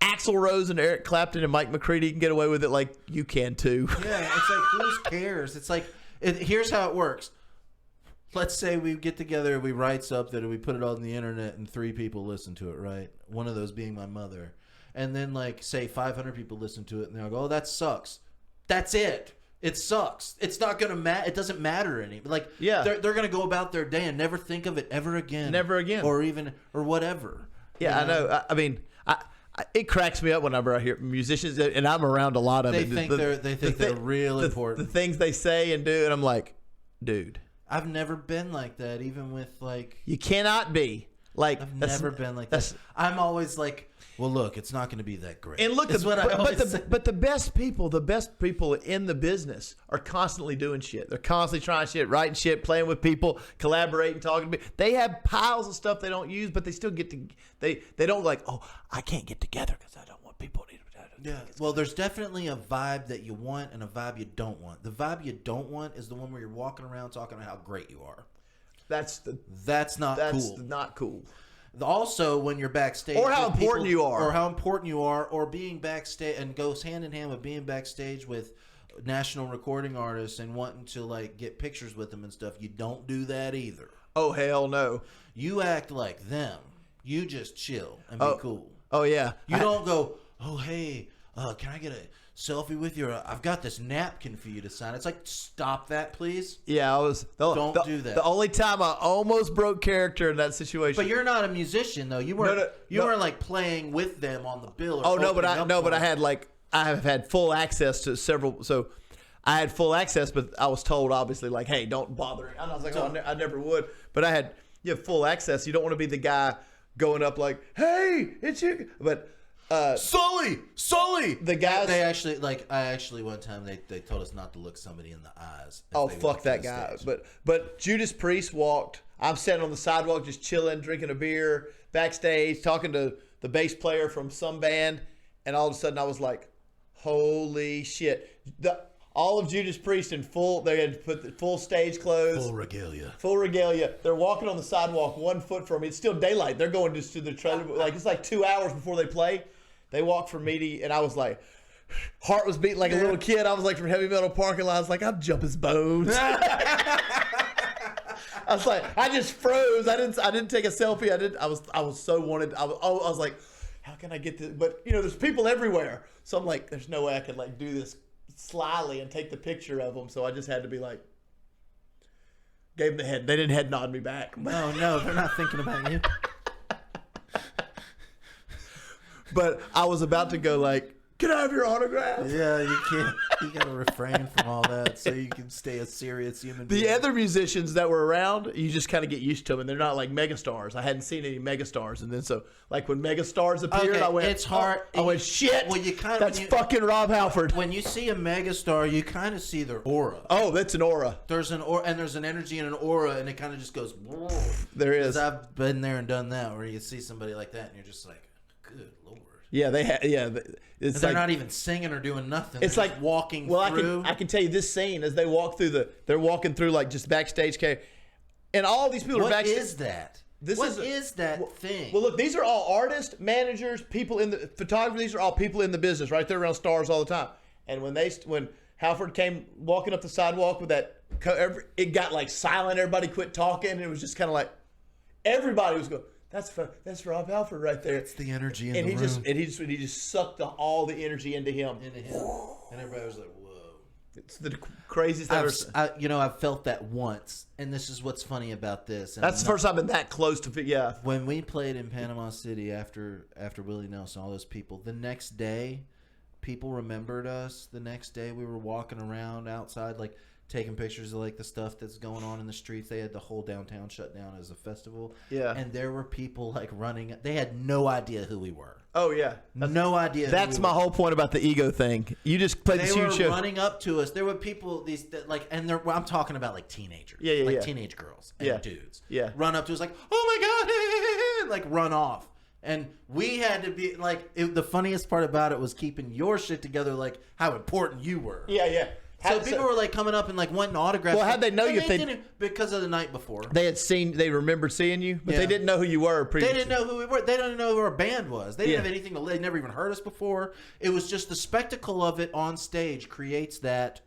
Axl Rose and Eric Clapton and Mike McCready can get away with it, you can too. Yeah, it's like, who cares? It's like, here's how it works. Let's say we get together, we write something, and we put it on the internet, and 3 people listen to it, right? One of those being my mother. And then, say 500 people listen to it, and they'll go, oh, that sucks. That's it. It sucks. It's not going to matter. It doesn't matter anymore. They're going to go about their day and never think of it ever again. Never again. Or whatever. Yeah, I know. I mean, it cracks me up whenever I hear musicians, and I'm around a lot of it. They think they're real important. The things they say and do, and I'm like, dude. I've never been like that, even with You cannot be. I've never been like that. I'm always like, well, look, it's not going to be that great. And look, but the best people in the business are constantly doing shit. They're constantly trying shit, writing shit, playing with people, collaborating, talking to people. They have piles of stuff they don't use, but they still get to. They don't I can't get together because I don't want people to. Yeah. Well, there's definitely a vibe that you want and a vibe you don't want. The vibe you don't want is the one where you're walking around talking about how great you are. That's not cool. That's not cool. Also, when you're backstage, or how important you are, or being backstage, and goes hand in hand with being backstage with national recording artists and wanting to get pictures with them and stuff. You don't do that either. Oh, hell no. You act like them. You just chill and be cool. Oh yeah. You don't go, oh hey, can I get a selfie with you? I've got this napkin for you to sign. It's like, stop that, please. Yeah, don't do that. The only time I almost broke character in that situation. But you're not a musician though. You weren't. You weren't playing with them on the bill. But I have had full access to several. So I had full access, but I was told obviously hey, don't bother. And I was like, I never would. But you have full access. You don't want to be the guy going up hey, it's you. But. Sully. The guys. They actually I actually one time they told us not to look somebody in the eyes. Oh fuck that guy! But Judas Priest walked. I'm standing on the sidewalk just chilling, drinking a beer backstage, talking to the bass player from some band, and all of a sudden I was like, "Holy shit!" All of Judas Priest in full. They had to put the full stage clothes, full regalia. They're walking on the sidewalk 1 foot from me. It's still daylight. They're going just to the trailer. It's 2 hours before they play. They walked from me and I was heart was beating like a little kid. I was from Heavy Metal Parking Lot. I was I'd jump his bones. I was I just froze. I didn't take a selfie. I was so wanted. I was like, how can I get this? But there's people everywhere. So I'm there's no way I can do this slyly and take the picture of them. So I just had to be gave them the head. They didn't head nod me back. No, they're not thinking about you. but I was about to go like, can I have your autograph? Yeah, you can't. You got to refrain from all that so you can stay a serious human being. The other musicians that were around, you just kind of get used to them, and they're not like megastars. I hadn't seen any megastars, and then so like when megastars appeared, I went, it's hard. I went, shit. Well, you kind of that's fucking Rob Halford. When you see a megastar, you kind of see their aura. Oh, that's an aura. There's an aura, and there's an energy and an aura, and it kind of just goes. Whoa. There is. I've been there and done that, where you see somebody like that, and you're just like, good Lord. Yeah, they had. Yeah, it's they're like, not even singing or doing nothing. It's they're like just walking through. I can tell you this scene as they walk through they're walking through like just backstage care, and all these people are backstage. What is that? What is that thing? Well, look, these are all artists, managers, people in the photography. These are all people in the business, right? They're around stars all the time. And when Halford came walking up the sidewalk with that, it got like silent. Everybody quit talking, and it was just kind of like everybody was going. That's Rob Halford right there. It's the energy in the room. He just sucked all the energy into him. And everybody was like, whoa. It's the craziest I've felt that once, and this is what's funny about this. And that's the first time I've been that close to yeah. When we played in Panama City after Willie Nelson, all those people, the next day, people remembered us. The next day, we were walking around outside, like, taking pictures of like the stuff that's going on in the streets. They had the whole downtown shut down as a festival. Yeah. And there were people like running. They had no idea who we were. Oh yeah. No idea. That's my whole point about the ego thing. You just played this huge show. They were running up to us. There were people I'm talking about like teenagers. Yeah. Teenage girls and dudes. Yeah. Run up to us like, oh my God, like run off. And we had to be like, the funniest part about it was keeping your shit together, like how important you were. Yeah. So people were like coming up and like wanting autographs. Well, how'd they know you? They didn't, because of the night before. They remembered seeing you, but they didn't know who you were previously. They didn't know who we were. They didn't know who our band was. They didn't have anything to. They never even heard us before. It was just the spectacle of it on stage creates that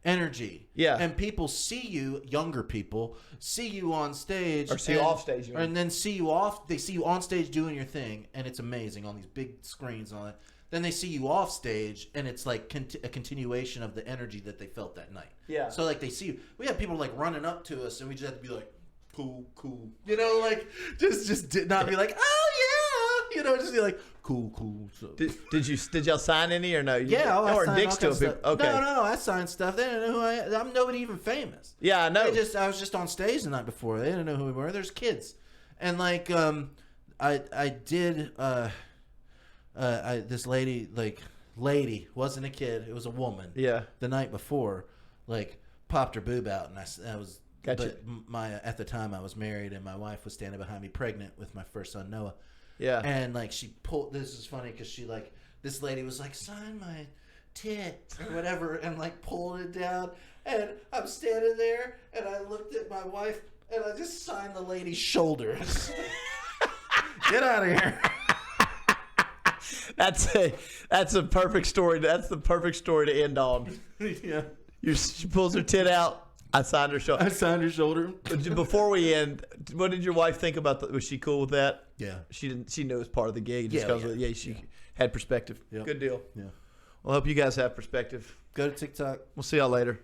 energy. Yeah. And people see you, younger people, see you on stage. Or see you off stage. And then see you off. They see you on stage doing your thing, and it's amazing on these big screens and all that. Then they see you off stage, and it's like a continuation of the energy that they felt that night. Yeah. So like they see you. We had people like running up to us, and we just had to be like, cool. You know, like just did not be like, oh yeah. You know, just be like, cool. So, did y'all sign any or no? Yeah, I or signed dicks to people. Okay. No, I signed stuff. They didn't know who I am. I'm nobody even famous. Yeah, I know. I was just on stage the night before. They didn't know who we were. There's kids, and like I did. This lady wasn't a kid. It was a woman. Yeah. The night before, like popped her boob out, and I was. Gotcha. But at the time I was married, and my wife was standing behind me, pregnant with my first son Noah. Yeah. And like she pulled. This is funny because this lady was like, sign my tit or whatever, and like pulled it down, and I'm standing there, and I looked at my wife, and I just signed the lady's shoulders. Get out of here. That's a perfect story. That's the perfect story to end on. Yeah. She pulls her tit out. I signed her shoulder. Before we end, what did your wife think about that? Was she cool with that? Yeah. She didn't. She knew it was part of the gig. She had perspective. Yep. Good deal. Yeah. Well, I hope you guys have perspective. Go to TikTok. We'll see y'all later.